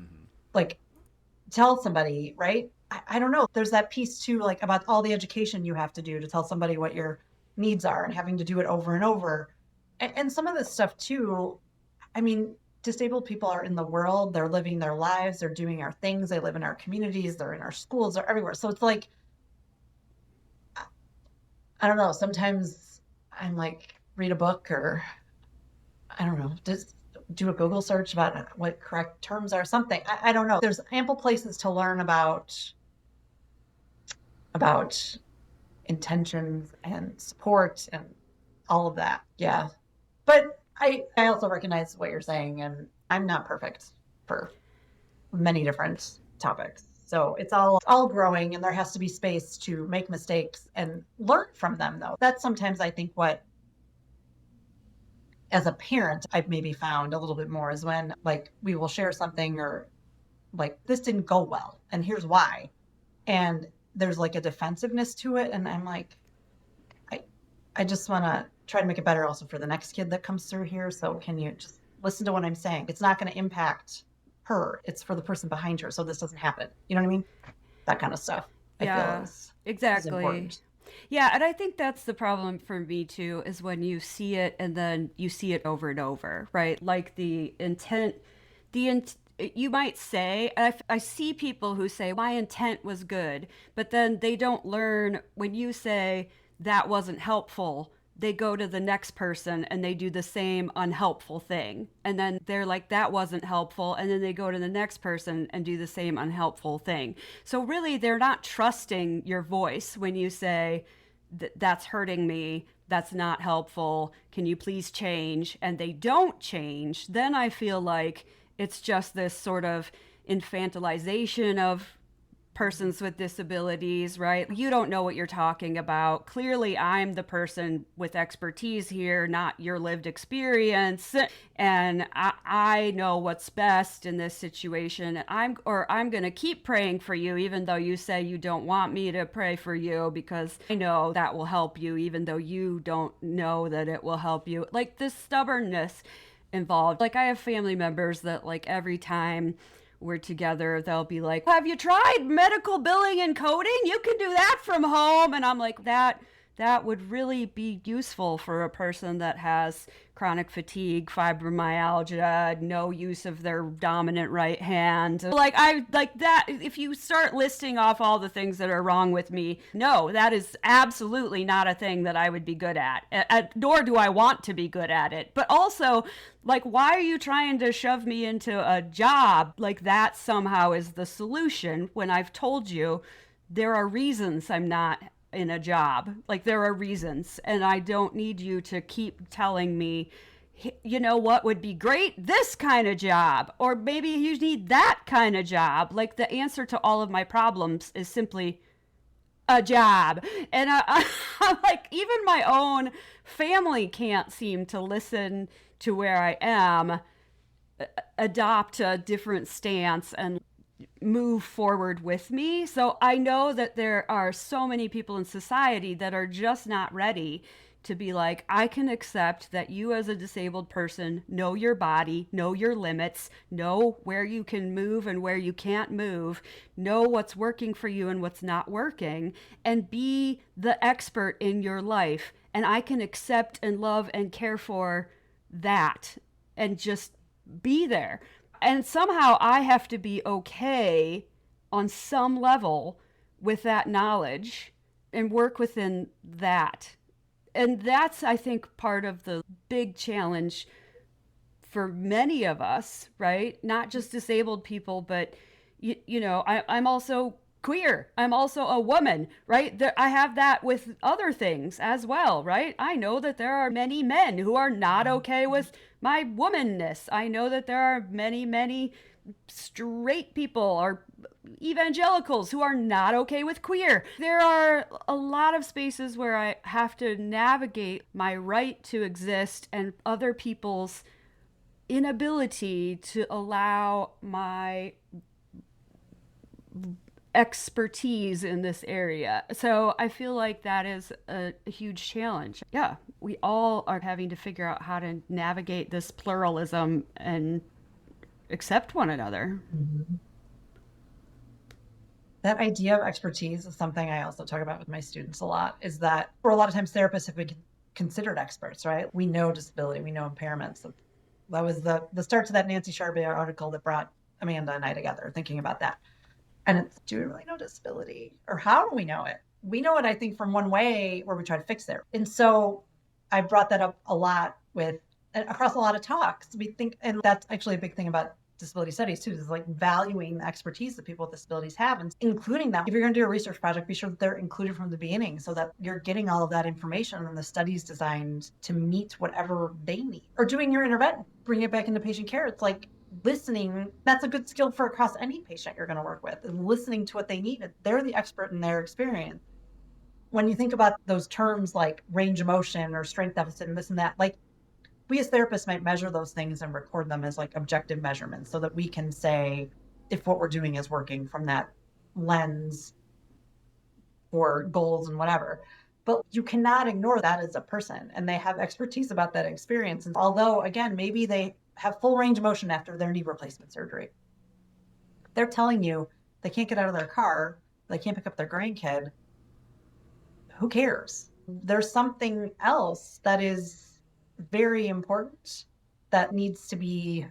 tell somebody, right? I don't know. There's that piece too, about all the education you have to do to tell somebody what your needs are, and having to do it over and over. And some of this stuff too, I mean, disabled people are in the world, they're living their lives, they're doing our things, they live in our communities, they're in our schools, they're everywhere. So it's like, I don't know, sometimes I'm like, read a book, or I don't know, just do a Google search about what correct terms are, something. I don't know. There's ample places to learn about intentions and support and all of that. Yeah. But I also recognize what you're saying, and I'm not perfect for many different topics. So it's all growing, and there has to be space to make mistakes and learn from them, though. That's sometimes I think what, as a parent, I've maybe found a little bit more is when we will share something, or this didn't go well and here's why. And there's a defensiveness to it. And I'm like, I just want to try to make it better also for the next kid that comes through here. So can you just listen to what I'm saying? It's not going to impact her. It's for the person behind her. So this doesn't happen. You know what I mean? That kind of stuff. I feel exactly. is important. Yeah, and I think that's the problem for me too, is when you see it and then you see it over and over, right? Like the intent, you might say, I see people who say, my intent was good, but then they don't learn when you say that wasn't helpful, they go to the next person and they do the same unhelpful thing. And then they're like, that wasn't helpful. And then they go to the next person and do the same unhelpful thing. So really, they're not trusting your voice when you say, that's hurting me, that's not helpful, can you please change? And they don't change. Then I feel like it's just this sort of infantilization of persons with disabilities, right? You don't know what you're talking about. Clearly, I'm the person with expertise here, not your lived experience. And I know what's best in this situation. And I'm going to keep praying for you, even though you say you don't want me to pray for you, because I know that will help you, even though you don't know that it will help you. Like this stubbornness involved. Like I have family members that every time we're together, they'll be like, have you tried medical billing and coding? You can do that from home. And I'm like, that would really be useful for a person that has chronic fatigue, fibromyalgia, no use of their dominant right hand. I like that. If you start listing off all the things that are wrong with me, no, that is absolutely not a thing that I would be good at, nor do I want to be good at it. But also, why are you trying to shove me into a job? That somehow is the solution, when I've told you there are reasons I'm not in a job. There are reasons, and I don't need you to keep telling me you know what would be great? This kind of job. Or maybe you need that kind of job. Like the answer to all of my problems is simply a job. And I'm like, even my own family can't seem to listen to where I am, adopt a different stance, and move forward with me. So I know that there are so many people in society that are just not ready to be like, I can accept that you as a disabled person know your body, know your limits, know where you can move and where you can't move, know what's working for you and what's not working, and be the expert in your life. And I can accept and love and care for that and just be there. And somehow I have to be okay on some level with that knowledge and work within that. And that's, I think, part of the big challenge for many of us, right? Not just disabled people, but, I'm also queer. I'm also a woman, right? I have that with other things as well, right? I know that there are many men who are not okay with my womanness. I know that there are many, many straight people or evangelicals who are not okay with queer. There are a lot of spaces where I have to navigate my right to exist and other people's inability to allow my expertise in this area. So I feel like that is a huge challenge. Yeah, we all are having to figure out how to navigate this pluralism and accept one another. Mm-hmm. That idea of expertise is something I also talk about with my students a lot, is that for a lot of times therapists have been considered experts, right? We know disability, we know impairments. That was the start to that Nancy Charbet article that brought Amanda and I together, thinking about that. And it's, do we really know disability? Or how do we know it? We know it, I think, from one way where we try to fix it. And so I brought that up a lot across a lot of talks. We think, and that's actually a big thing about disability studies too, is like valuing the expertise that people with disabilities have and including them. If you're going to do a research project, be sure that they're included from the beginning so that you're getting all of that information and the study's designed to meet whatever they need. Or doing your intervention, bring it back into patient care. It's like listening. That's a good skill for across any patient you're going to work with, is listening to what they need. They're the expert in their experience. When you think about those terms like range of motion or strength deficit and this and that, like, we as therapists might measure those things and record them as like objective measurements so that we can say if what we're doing is working from that lens for goals and whatever. But you cannot ignore that as a person, and they have expertise about that experience. And although, again, maybe they have full range of motion after their knee replacement surgery, they're telling you they can't get out of their car, they can't pick up their grandkid. Who cares? There's something else that is very important that needs to be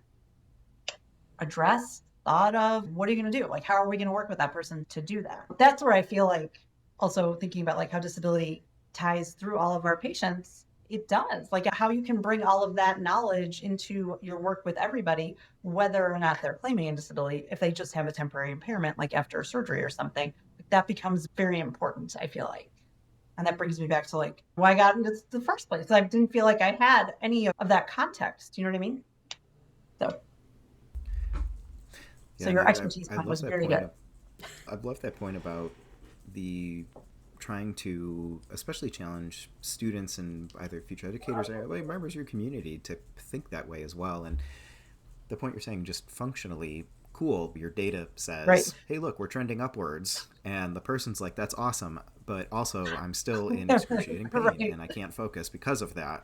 addressed, thought of. What are you going to do? Like, how are we going to work with that person to do that? That's where I feel like also thinking about like how disability ties through all of our patients. It does, like how you can bring all of that knowledge into your work with everybody, whether or not they're claiming a disability. If they just have a temporary impairment, like after a surgery or something, that becomes very important, I feel like. And that brings me back to like why I got into the first place. I didn't feel like I had any of that context. You know what I mean? So your expertise was very good. I love that point about the trying to especially challenge students and either future educators or members of your community to think that way as well. And the point you're saying, just functionally, cool, your data says, right, hey, look, we're trending upwards. And the person's like, that's awesome. But also, I'm still in excruciating pain, right, and I can't focus because of that.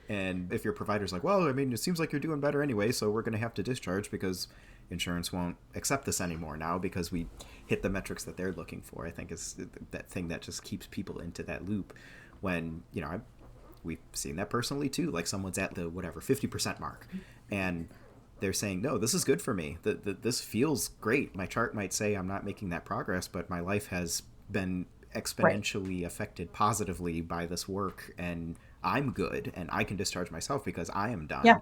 And if your provider's like, well, I mean, it seems like you're doing better anyway, so we're going to have to discharge because insurance won't accept this anymore now because we hit the metrics that they're looking for, I think is that thing that just keeps people into that loop when, we've seen that personally too. Like someone's at the 50% mark and they're saying, no, this is good for me. This feels great. My chart might say I'm not making that progress, but my life has been exponentially affected positively by this work, and I'm good, and I can discharge myself because I am done. Yeah.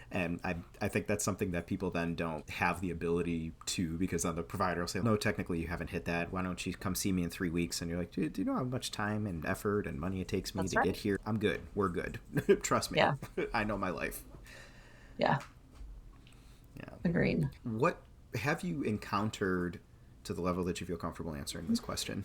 And I think that's something that people then don't have the ability to, because then the provider will say, no, technically you haven't hit that. Why don't you come see me in 3 weeks? And you're like, do you know how much time and effort and money it takes me to get here? I'm good. We're good. Trust me. Yeah. I know my life. Yeah, Yeah. agreed. What have you encountered, to the level that you feel comfortable answering this question?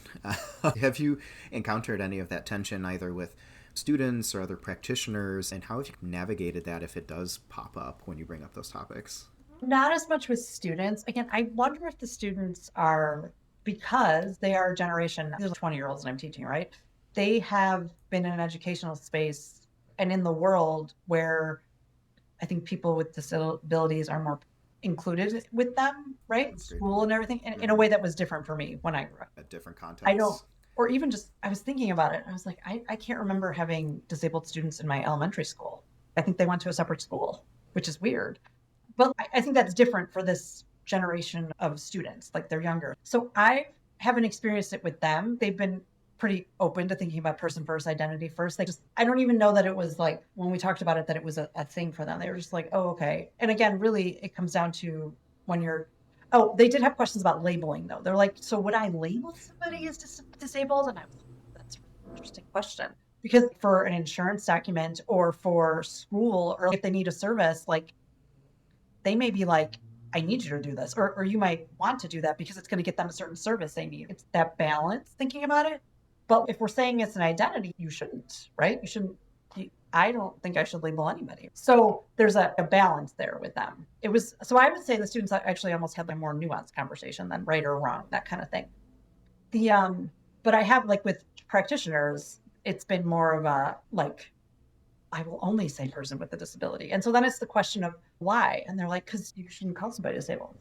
Have you encountered any of that tension either with students or other practitioners, and how have you navigated that if it does pop up when you bring up those topics? Not as much with students. Again, I wonder if the students are, because they are a generation, these are 20-year-olds and I'm teaching, right? They have been in an educational space and in the world where I think people with disabilities are more included with them, right? School and everything, in a way that was different for me when I grew up. At different contexts. I don't, or even just, I was thinking about it. I was like, I can't remember having disabled students in my elementary school. I think they went to a separate school, which is weird. But I think that's different for this generation of students, like they're younger. So I haven't experienced it with them. They've been pretty open to thinking about person first, identity first. I don't even know that it was like, when we talked about it, that it was a thing for them. They were just like, oh, okay. And again, really, it comes down to when they did have questions about labeling though. They're like, so would I label somebody as disabled? And I was like, that's an interesting question. Because for an insurance document or for school, or if they need a service, like, they may be like, I need you to do this, or you might want to do that because it's going to get them a certain service they need. It's that balance, thinking about it. But if we're saying it's an identity, you shouldn't, right? I don't think I should label anybody. So there's a balance there with them. So I would say the students actually almost had a more nuanced conversation than right or wrong, that kind of thing. But I have, like, with practitioners, it's been more of a, like, I will only say person with a disability. And so then it's the question of why. And they're like, because you shouldn't call somebody disabled.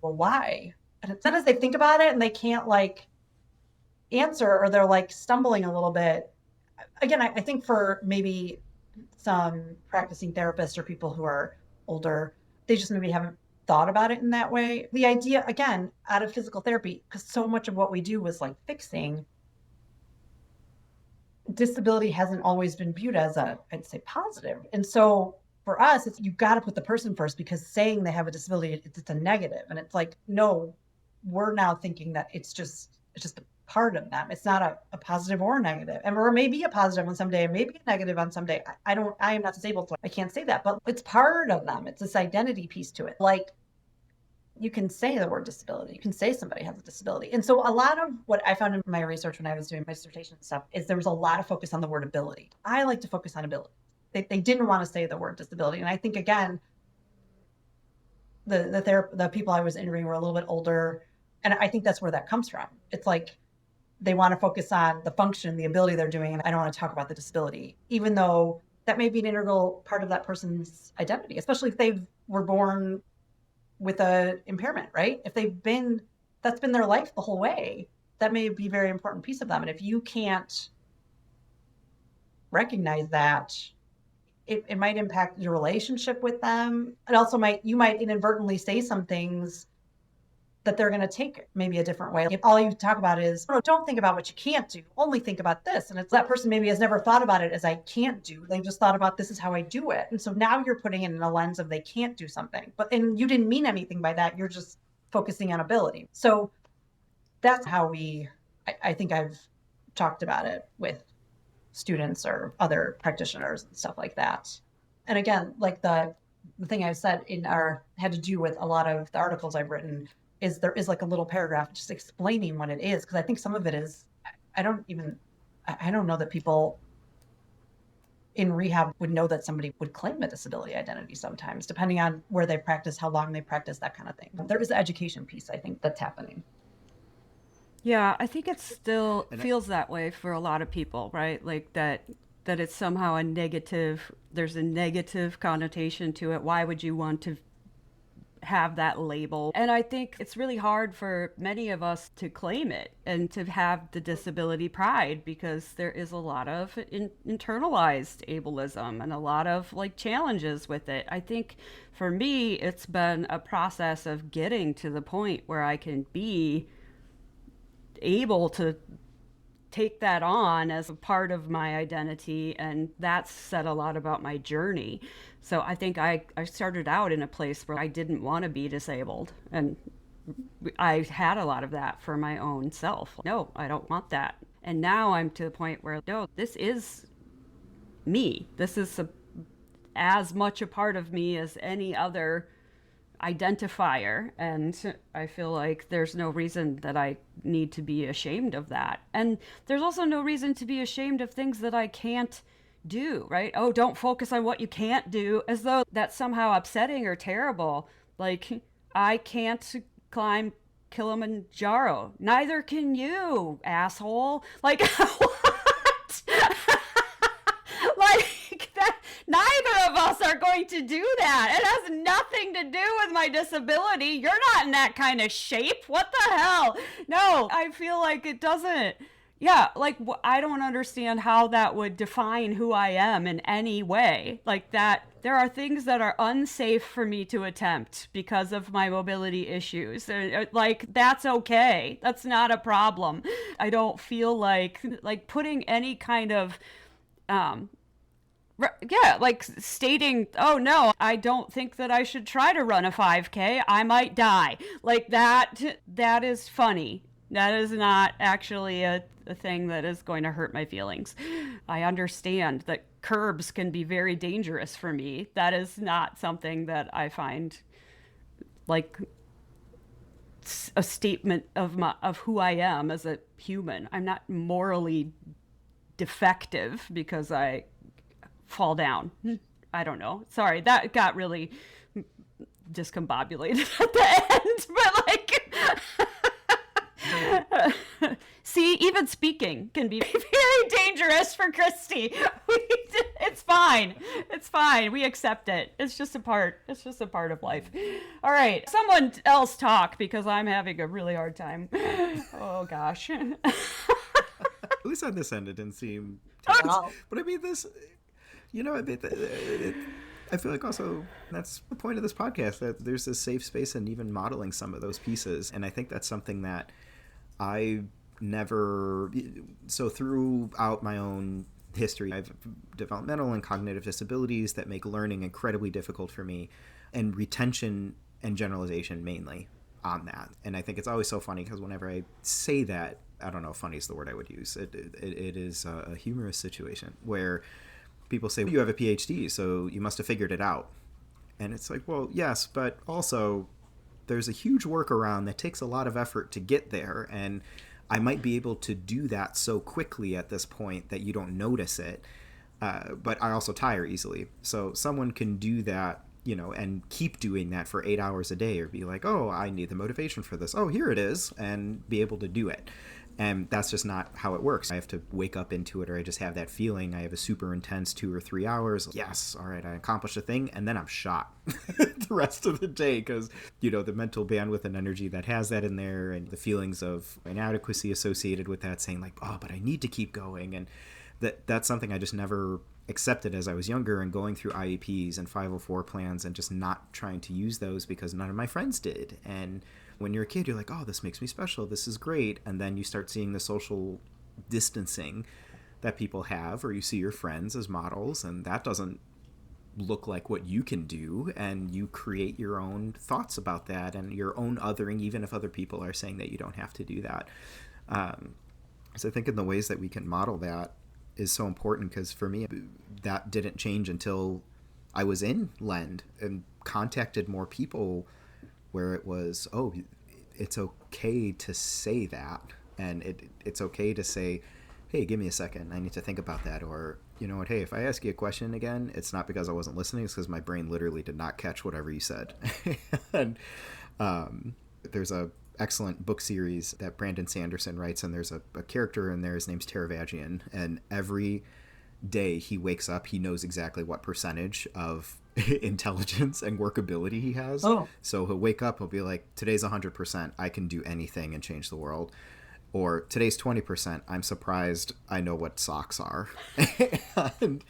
Well, why? And sometimes they think about it and they can't, like, answer, or they're like stumbling a little bit. Again, I think for maybe some practicing therapists or people who are older, they just maybe haven't thought about it in that way. The idea, again, out of physical therapy, because so much of what we do was like fixing, disability hasn't always been viewed as I'd say, positive. And so for us, you've got to put the person first, because saying they have a disability, it's a negative. And it's like, no, we're now thinking that it's just a part of them. It's not a positive or a negative. And or maybe a positive on some day, and maybe a negative on some day. I am not disabled, so I can't say that, but it's part of them. It's this identity piece to it. Like, you can say the word disability. You can say somebody has a disability. And so a lot of what I found in my research when I was doing my dissertation and stuff is there was a lot of focus on the word ability. I like to focus on ability. They didn't want to say the word disability. And I think, again, the people I was interviewing were a little bit older. And I think that's where that comes from. It's like they want to focus on the function, the ability they're doing. And I don't want to talk about the disability, even though that may be an integral part of that person's identity, especially if they were born with an impairment, right? If that's been their life the whole way, that may be a very important piece of them. And if you can't recognize that, it might impact your relationship with them. It also you might inadvertently say some things that they're going to take maybe a different way. If all you talk about is, oh, don't think about what you can't do, only think about this. And it's that person maybe has never thought about it as I can't do. They've just thought about this is how I do it. And so now you're putting it in a lens of they can't do something. And you didn't mean anything by that. You're just focusing on ability. So that's how I think I've talked about it with students or other practitioners and stuff like that. And again, like the thing I've said had to do with a lot of the articles I've written is there is like a little paragraph just explaining what it is. Because I think some of it is, I don't know that people in rehab would know that somebody would claim a disability identity sometimes, depending on where they practice, how long they practice, that kind of thing. There is the education piece, I think, that's happening. Yeah, I think it still feels that way for a lot of people, right? Like that it's somehow there's a negative connotation to it. Why would you want to have that label? And I think it's really hard for many of us to claim it and to have the disability pride, because there is a lot of internalized ableism and a lot of like challenges with it. I think for me, it's been a process of getting to the point where I can be able to take that on as a part of my identity, and that's said a lot about my journey. So I think I started out in a place where I didn't want to be disabled, and I had a lot of that for my own self. No, I don't want that. And now I'm to the point where, no, this is me. as much a part of me as any other identifier, and I feel like there's no reason that I need to be ashamed of that. And there's also no reason to be ashamed of things that I can't do, right? Oh, don't focus on what you can't do, as though that's somehow upsetting or terrible. Like, I can't climb Kilimanjaro. Neither can you, asshole. Like, what? Like, that, neither of us are going to do that. It has nothing to do with my disability. You're not in that kind of shape. What the hell? No, I feel like it doesn't. Yeah, like, I don't understand how that would define who I am in any way. Like, that there are things that are unsafe for me to attempt because of my mobility issues. Like, that's okay. That's not a problem. I don't feel like putting any kind of like stating, oh no, I don't think that I should try to run a 5K. I might die. Like, that is funny. That is not actually a thing that is going to hurt my feelings. I understand that curbs can be very dangerous for me. That is not something that I find like a statement of who I am as a human. I'm not morally defective because I fall down. I don't know. Sorry, that got really discombobulated at the end, but like see, even speaking can be very dangerous for Christy. It's fine. It's fine. We accept it. It's just a part of life. All right. Someone else talk, because I'm having a really hard time. Oh gosh. At least on this end, it didn't seem Wow. but I mean, this, I feel like also that's the point of this podcast, that there's this safe space and even modeling some of those pieces. And I think that's something that so throughout my own history, I have developmental and cognitive disabilities that make learning incredibly difficult for me, and retention and generalization mainly on that. And I think it's always so funny because whenever I say that, I don't know if funny is the word I would use. It is a humorous situation where people say, well, you have a PhD, so you must have figured it out. And it's like, well, yes, but also there's a huge workaround that takes a lot of effort to get there. And I might be able to do that so quickly at this point that you don't notice it. But I also tire easily. So someone can do that, and keep doing that for 8 hours a day, or be like, oh, I need the motivation for this. Oh, here it is, and be able to do it. And that's just not how it works. I have to wake up into it, or I just have that feeling. I have a super intense 2 or 3 hours. Yes, all right, I accomplished a thing, and then I'm shot the rest of the day because, the mental bandwidth and energy that has that in there, and the feelings of inadequacy associated with that, saying like, oh, but I need to keep going. And that's something I just never accepted as I was younger, and going through IEPs and 504 plans and just not trying to use those because none of my friends did. And when you're a kid, you're like, oh, this makes me special. This is great. And then you start seeing the social distancing that people have, or you see your friends as models, and that doesn't look like what you can do. And you create your own thoughts about that and your own othering, even if other people are saying that you don't have to do that. So I think in the ways that we can model that is so important, because for me, that didn't change until I was in Lend and contacted more people where it was, oh, it's okay to say that. And it's okay to say, hey, give me a second, I need to think about that. Or, you know what, hey, if I ask you a question again, it's not because I wasn't listening, it's because my brain literally did not catch whatever you said. And there's a excellent book series that Brandon Sanderson writes, and there's a character in there, his name's Taravagian, and every day he wakes up, he knows exactly what percentage of intelligence and workability he has. Oh. So he'll wake up, he'll be like, today's 100%, I can do anything and change the world. Or today's 20%, I'm surprised I know what socks are. And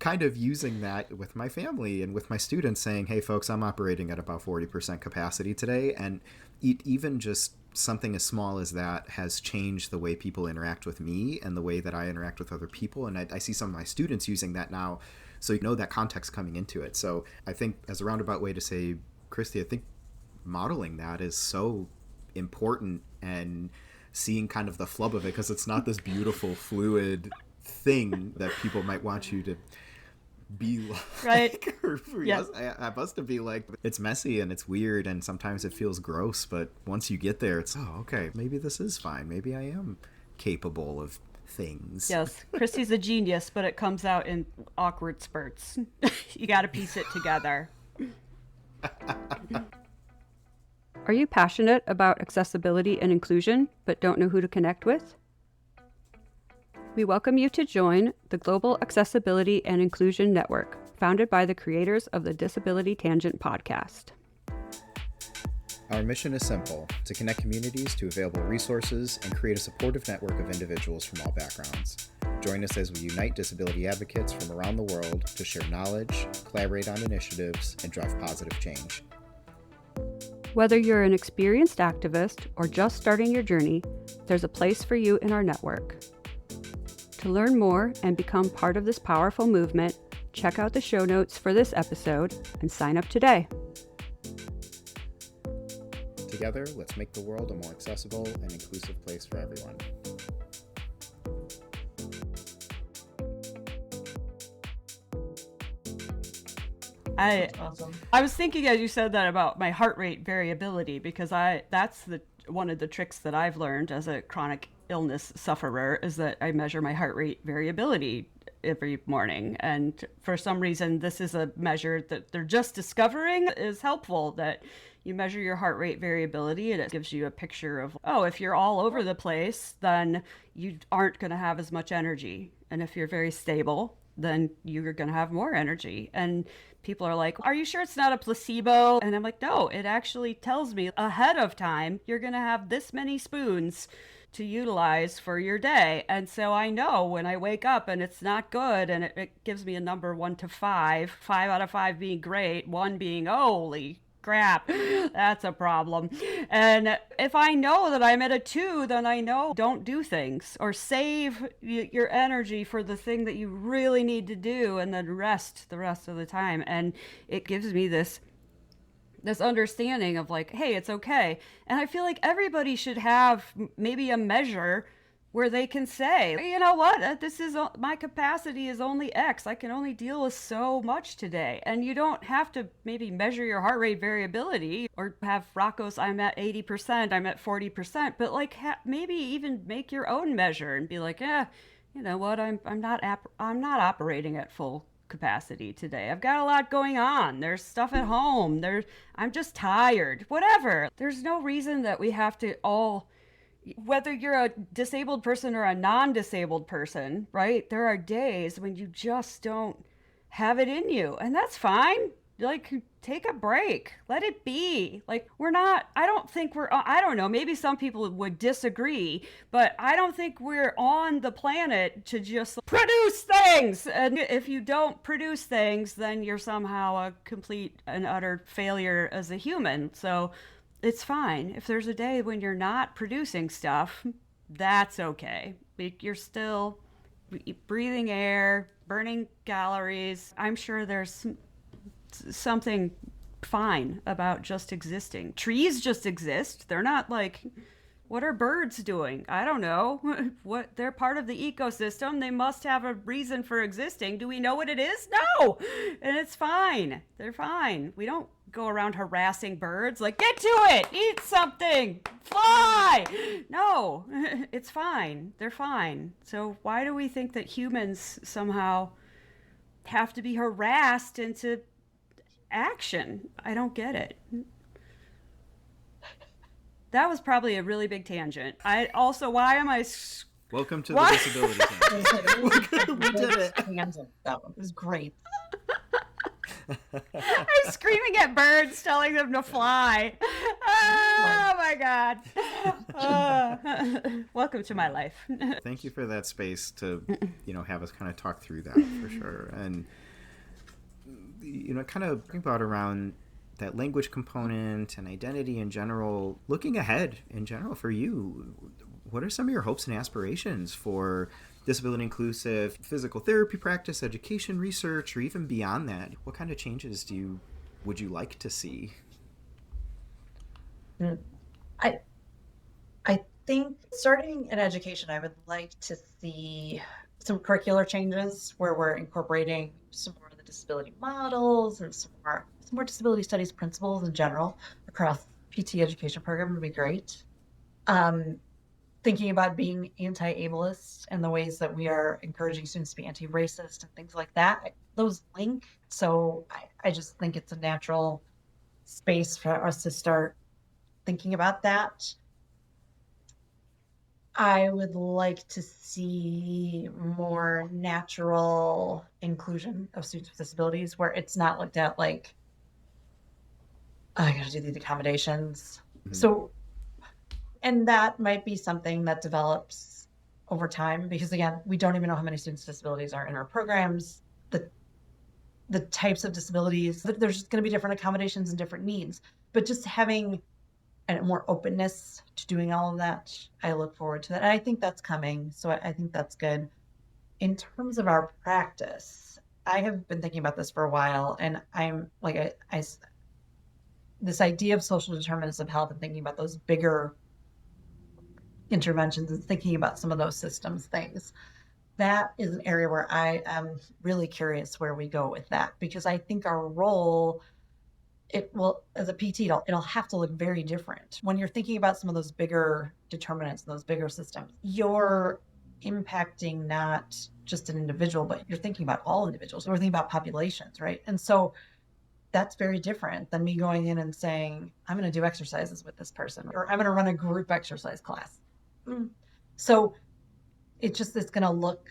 kind of using that with my family and with my students, saying, hey folks, I'm operating at about 40% capacity today. And even just something as small as that has changed the way people interact with me and the way that I interact with other people. And I see some of my students using that now. So that context coming into it. So I think, as a roundabout way to say, Christy, I think modeling that is so important, and seeing kind of the flub of it, because it's not this beautiful fluid thing that people might want you to be like. Right. Or for Yeah. us, I must to be like, it's messy and it's weird and sometimes it feels gross, but once you get there, it's, oh, okay, maybe this is fine. Maybe I am capable of things. Yes, Christy's a genius, but it comes out in awkward spurts. You got to piece it together. Are you passionate about accessibility and inclusion, but don't know who to connect with? We welcome you to join the Global Accessibility and Inclusion Network, founded by the creators of the Disability Tangent podcast. Our mission is simple: to connect communities to available resources and create a supportive network of individuals from all backgrounds. Join us as we unite disability advocates from around the world to share knowledge, collaborate on initiatives, and drive positive change. Whether you're an experienced activist or just starting your journey, there's a place for you in our network. To learn more and become part of this powerful movement, check out the show notes for this episode and sign up today. Together, let's make the world a more accessible and inclusive place for everyone. Awesome. I was thinking as you said that about my heart rate variability, because that's one of the tricks that I've learned as a chronic illness sufferer is that I measure my heart rate variability every morning. And for some reason, this is a measure that they're just discovering is helpful, that you measure your heart rate variability and it gives you a picture of, oh, if you're all over the place, then you aren't going to have as much energy. And if you're very stable, then you're going to have more energy. And people are like, are you sure it's not a placebo? And I'm like, no, it actually tells me ahead of time, you're going to have this many spoons to utilize for your day. And so I know when I wake up and it's not good, and it gives me a number 1 to 5, 5 out of 5 being great, 1 being, holy crap, that's a problem. And if I know that I'm at a 2, then I know don't do things, or save your energy for the thing that you really need to do, and then rest the rest of the time. And it gives me this understanding of like, hey, it's okay. And I feel like everybody should have maybe a measure where they can say, you know what, this is my capacity is only X. I can only deal with so much today. And you don't have to maybe measure your heart rate variability or have Rocco's, I'm at 80%, I'm at 40%, but like maybe even make your own measure and be like, you know what, I'm not operating at full capacity today. I've got a lot going on. There's stuff at home. I'm just tired. Whatever. There's no reason that we have to all, whether you're a disabled person or a non-disabled person, right? There are days when you just don't have it in you, and that's fine. Like, take a break. Let it be. Like, I don't know, maybe some people would disagree, but I don't think we're on the planet to just produce things. And if you don't produce things, then you're somehow a complete and utter failure as a human. So it's fine. If there's a day when you're not producing stuff, that's okay. You're still breathing air, burning calories. I'm sure there's something fine about just existing. Trees just exist. They're not like, what are birds doing? I don't know. What, they're part of the ecosystem. They must have a reason for existing. Do we know what it is? No. And it's fine. They're fine. We don't go around harassing birds like, get to it, eat something, fly. No, it's fine. They're fine. So why do we think that humans somehow have to be harassed into action? I don't get it. That was probably a really big tangent. Why am I Welcome to the disability tangent. We did it. That one was great. I'm screaming at birds, telling them to fly. Oh my God. Welcome to my life. Thank you for that space to, have us kind of talk through that for sure. And, kind of think about around that language component and identity in general, looking ahead in general for you, what are some of your hopes and aspirations for disability inclusive physical therapy practice, education, research, or even beyond that? What kind of changes would you like to see? I think starting in education, I would like to see some curricular changes where we're incorporating some more of the disability models and some more disability studies principles in general across PT education program would be great. Thinking about being anti-ableist and the ways that we are encouraging students to be anti-racist and things like that, those link. So I just think it's a natural space for us to start thinking about that. I would like to see more natural inclusion of students with disabilities where it's not looked at like, oh, I gotta do these accommodations. So, and that might be something that develops over time because again, we don't even know how many students with disabilities are in our programs, the types of disabilities, there's going to be different accommodations and different needs, but just having and more openness to doing all of that, I look forward to that. And I think that's coming. So I think that's good. In terms of our practice, I have been thinking about this for a while, and I'm like, this idea of social determinants of health and thinking about those bigger interventions and thinking about some of those systems things. That is an area where I am really curious where we go with that, because I think our role, it will, as a PT, it'll have to look very different. When you're thinking about some of those bigger determinants and those bigger systems, you're impacting not just an individual, but you're thinking about all individuals. We're thinking about populations, right? And so that's very different than me going in and saying, I'm going to do exercises with this person, or I'm going to run a group exercise class. So it's going to look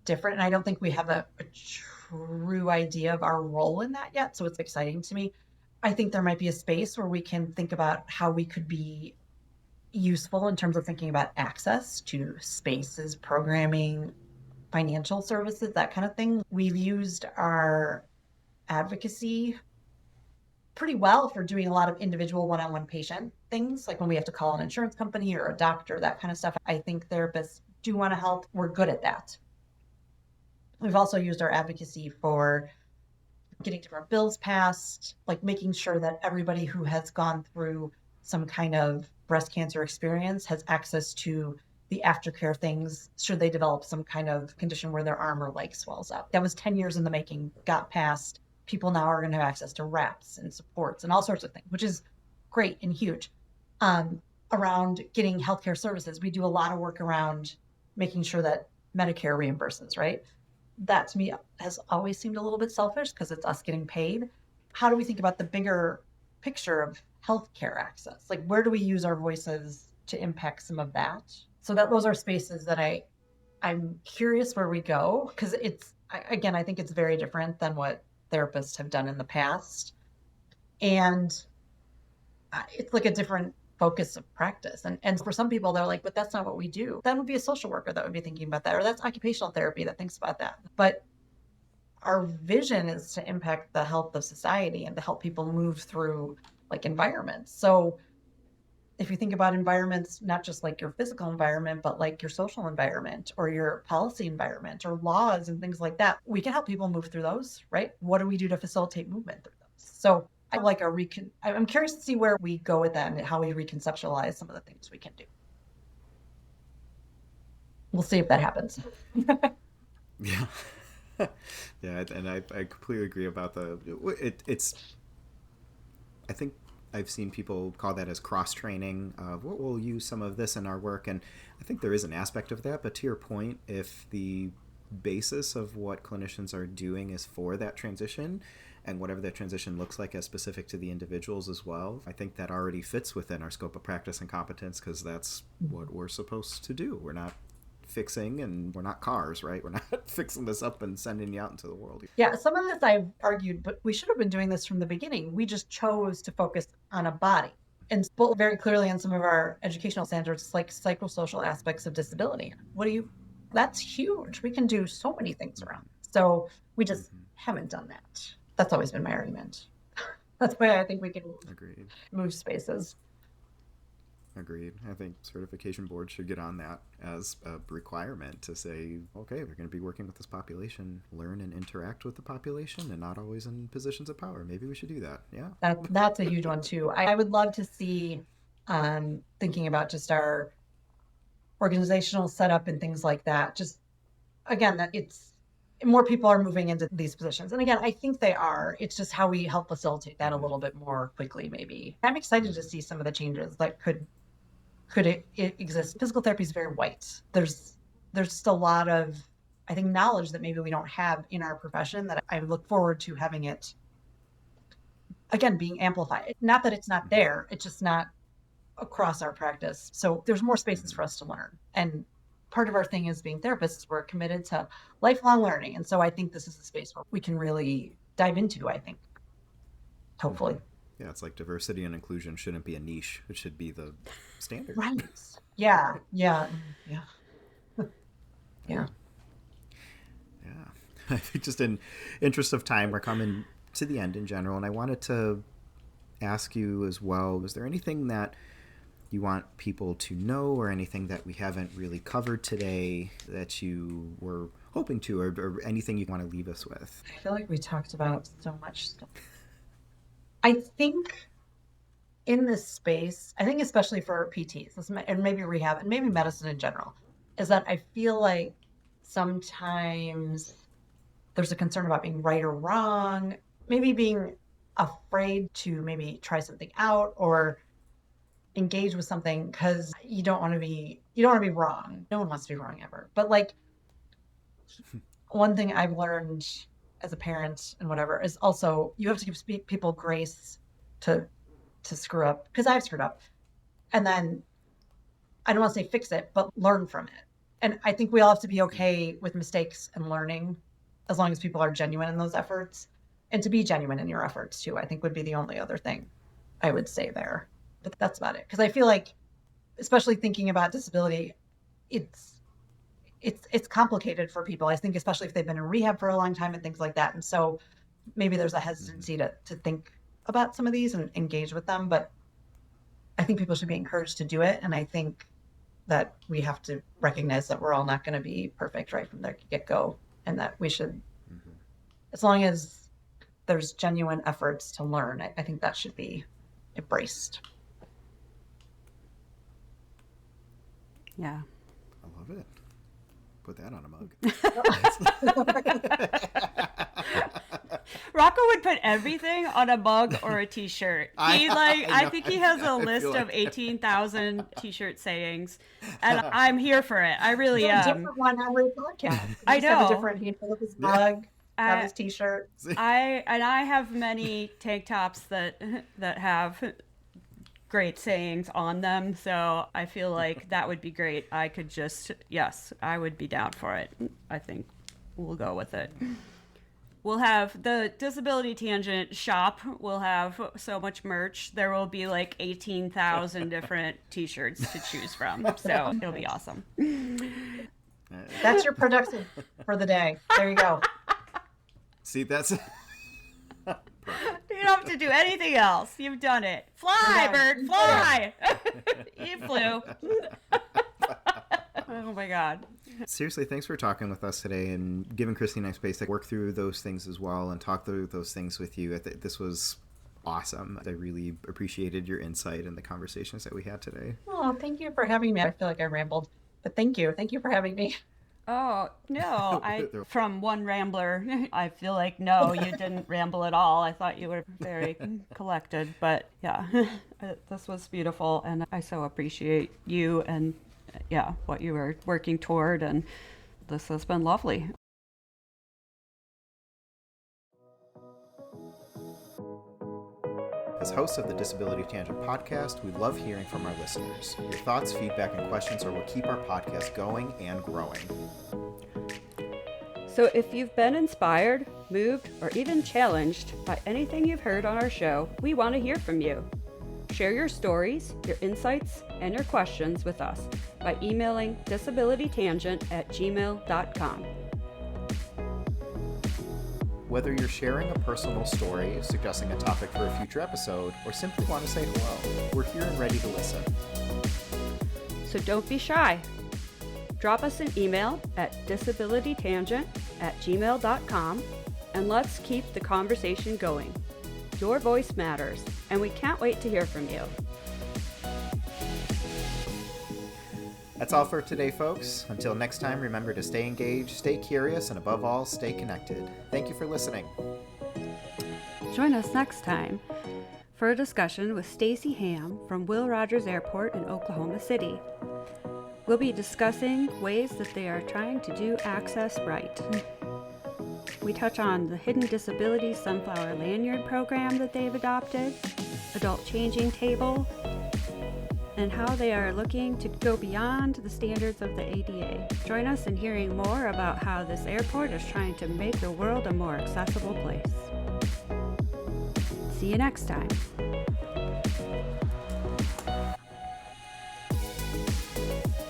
different. And I don't think we have a true idea of our role in that yet. So it's exciting to me. I think there might be a space where we can think about how we could be useful in terms of thinking about access to spaces, programming, financial services, that kind of thing. We've used our advocacy pretty well for doing a lot of individual one-on-one patient things, like when we have to call an insurance company or a doctor, that kind of stuff. I think therapists do want to help. We're good at that. We've also used our advocacy for getting different bills passed, like making sure that everybody who has gone through some kind of breast cancer experience has access to the aftercare things should they develop some kind of condition where their arm or leg swells up. That was 10 years in the making, got passed. People now are going to have access to wraps and supports and all sorts of things, which is great and huge. Around getting healthcare services, we do a lot of work around making sure that Medicare reimburses, right? That to me has always seemed a little bit selfish because it's us getting paid. How do we think about the bigger picture of healthcare access? Like, where do we use our voices to impact some of that? So those are spaces that I'm curious where we go, because I think it's very different than what therapists have done in the past. And it's like a different focus of practice. And for some people, they're like, but that's not what we do. That would be a social worker that would be thinking about that, or that's occupational therapy that thinks about that. But our vision is to impact the health of society and to help people move through like environments. So if you think about environments, not just like your physical environment, but like your social environment or your policy environment or laws and things like that, we can help people move through those, right? What do we do to facilitate movement through those? So I like I'm curious to see where we go with that and how we reconceptualize some of the things we can do. We'll see if that happens. Yeah. Yeah, and I completely agree about it's I think I've seen people call that as cross-training. We'll use some of this in our work, and I think there is an aspect of that, but to your point, if the basis of what clinicians are doing is for that transition, and whatever that transition looks like as specific to the individuals as well, I think that already fits within our scope of practice and competence, because that's what we're supposed to do. We're not fixing, and we're not cars, right? We're not fixing this up and sending you out into the world. Yeah, some of this I've argued, but we should have been doing this from the beginning. We just chose to focus on a body and spoke very clearly on some of our educational standards, like psychosocial aspects of disability. That's huge. We can do so many things around it. So we just haven't done that. That's always been my argument. That's why I think we can move spaces. Agreed. I think certification boards should get on that as a requirement to say, okay, we're going to be working with this population, learn and interact with the population, and not always in positions of power. Maybe we should do that. Yeah. That's a huge one too. I would love to see, thinking about just our organizational setup and things like that. Just again, that more people are moving into these positions. And again, I think they are. It's just how we help facilitate that a little bit more quickly, maybe. I'm excited to see some of the changes that could exist. Physical therapy is very white. There's just a lot of, I think, knowledge that maybe we don't have in our profession that I look forward to having it, again, being amplified. Not that it's not there, it's just not across our practice. So there's more spaces for us to learn. And part of our thing as being therapists, we're committed to lifelong learning. And so I think this is a space where we can really dive into, I think, hopefully. Yeah, it's like diversity and inclusion shouldn't be a niche. It should be the standard. Right. Yeah. Yeah. Yeah. Yeah. I think just in interest of time, we're coming to the end in general. And I wanted to ask you as well, was there anything that you want people to know or anything that we haven't really covered today that you were hoping to, or anything you want to leave us with? I feel like we talked about so much stuff. I think in this space, I think especially for PTs and maybe rehab and maybe medicine in general, is that I feel like sometimes there's a concern about being right or wrong, maybe being afraid to maybe try something out or engage with something because you don't want to be wrong. No one wants to be wrong ever. But like one thing I've learned as a parent and whatever is also you have to give people grace to screw up, because I've screwed up. And then I don't want to say fix it, but learn from it. And I think we all have to be okay with mistakes and learning as long as people are genuine in those efforts. And to be genuine in your efforts too, I think would be the only other thing I would say there. But that's about it. Because I feel like, especially thinking about disability, it's complicated for people. I think especially if they've been in rehab for a long time and things like that. And so maybe there's a hesitancy to think about some of these and engage with them. But I think people should be encouraged to do it. And I think that we have to recognize that we're all not going to be perfect right from the get-go. And that we should, as long as there's genuine efforts to learn, I think that should be embraced. Yeah. I love it. Put that on a mug. Rocco would put everything on a mug or a t-shirt. I think he has a list of 18,000 t-shirt sayings, and I'm here for it. I really am. A different one every podcast. I know. Have a different, he pull up his mug, have his t-shirt. I have many tank tops that have great sayings on them, so I feel like that would be great. I would be down for it. I think we'll go with it. We'll have the Disability Tangent shop. We'll have so much merch. There will be like 18,000 different t-shirts to choose from, so it'll be awesome. That's your production for the day. There you go. See, that's... You don't have to do anything else. You've done it. Fly, bird, fly! You flew. Oh my God. Seriously, thanks for talking with us today and giving Christy and I space to work through those things as well and talk through those things with you. This was awesome. I really appreciated your insight and the conversations that we had today. Oh, thank you for having me. I feel like I rambled, but thank you. Thank you for having me. Oh, no, from one rambler, I feel like, no, you didn't ramble at all. I thought you were very collected, but yeah, this was beautiful. And I so appreciate you and what you were working toward. And this has been lovely. As hosts of the Disability Tangent podcast, we love hearing from our listeners. Your thoughts, feedback, and questions are what keep our podcast going and growing. So if you've been inspired, moved, or even challenged by anything you've heard on our show, we want to hear from you. Share your stories, your insights, and your questions with us by emailing disabilitytangent@gmail.com. Whether you're sharing a personal story, suggesting a topic for a future episode, or simply want to say hello, we're here and ready to listen. So don't be shy. Drop us an email at disabilitytangent@gmail.com and let's keep the conversation going. Your voice matters, and we can't wait to hear from you. That's all for today, folks. Until next time, remember to stay engaged, stay curious, and above all, stay connected. Thank you for listening. Join us next time for a discussion with Stacy Ham from Will Rogers Airport in Oklahoma City. We'll be discussing ways that they are trying to do access right. We touch on the Hidden Disabilities Sunflower Lanyard program that they've adopted, adult changing table, and how they are looking to go beyond the standards of the ADA. Join us in hearing more about how this airport is trying to make the world a more accessible place. See you next time.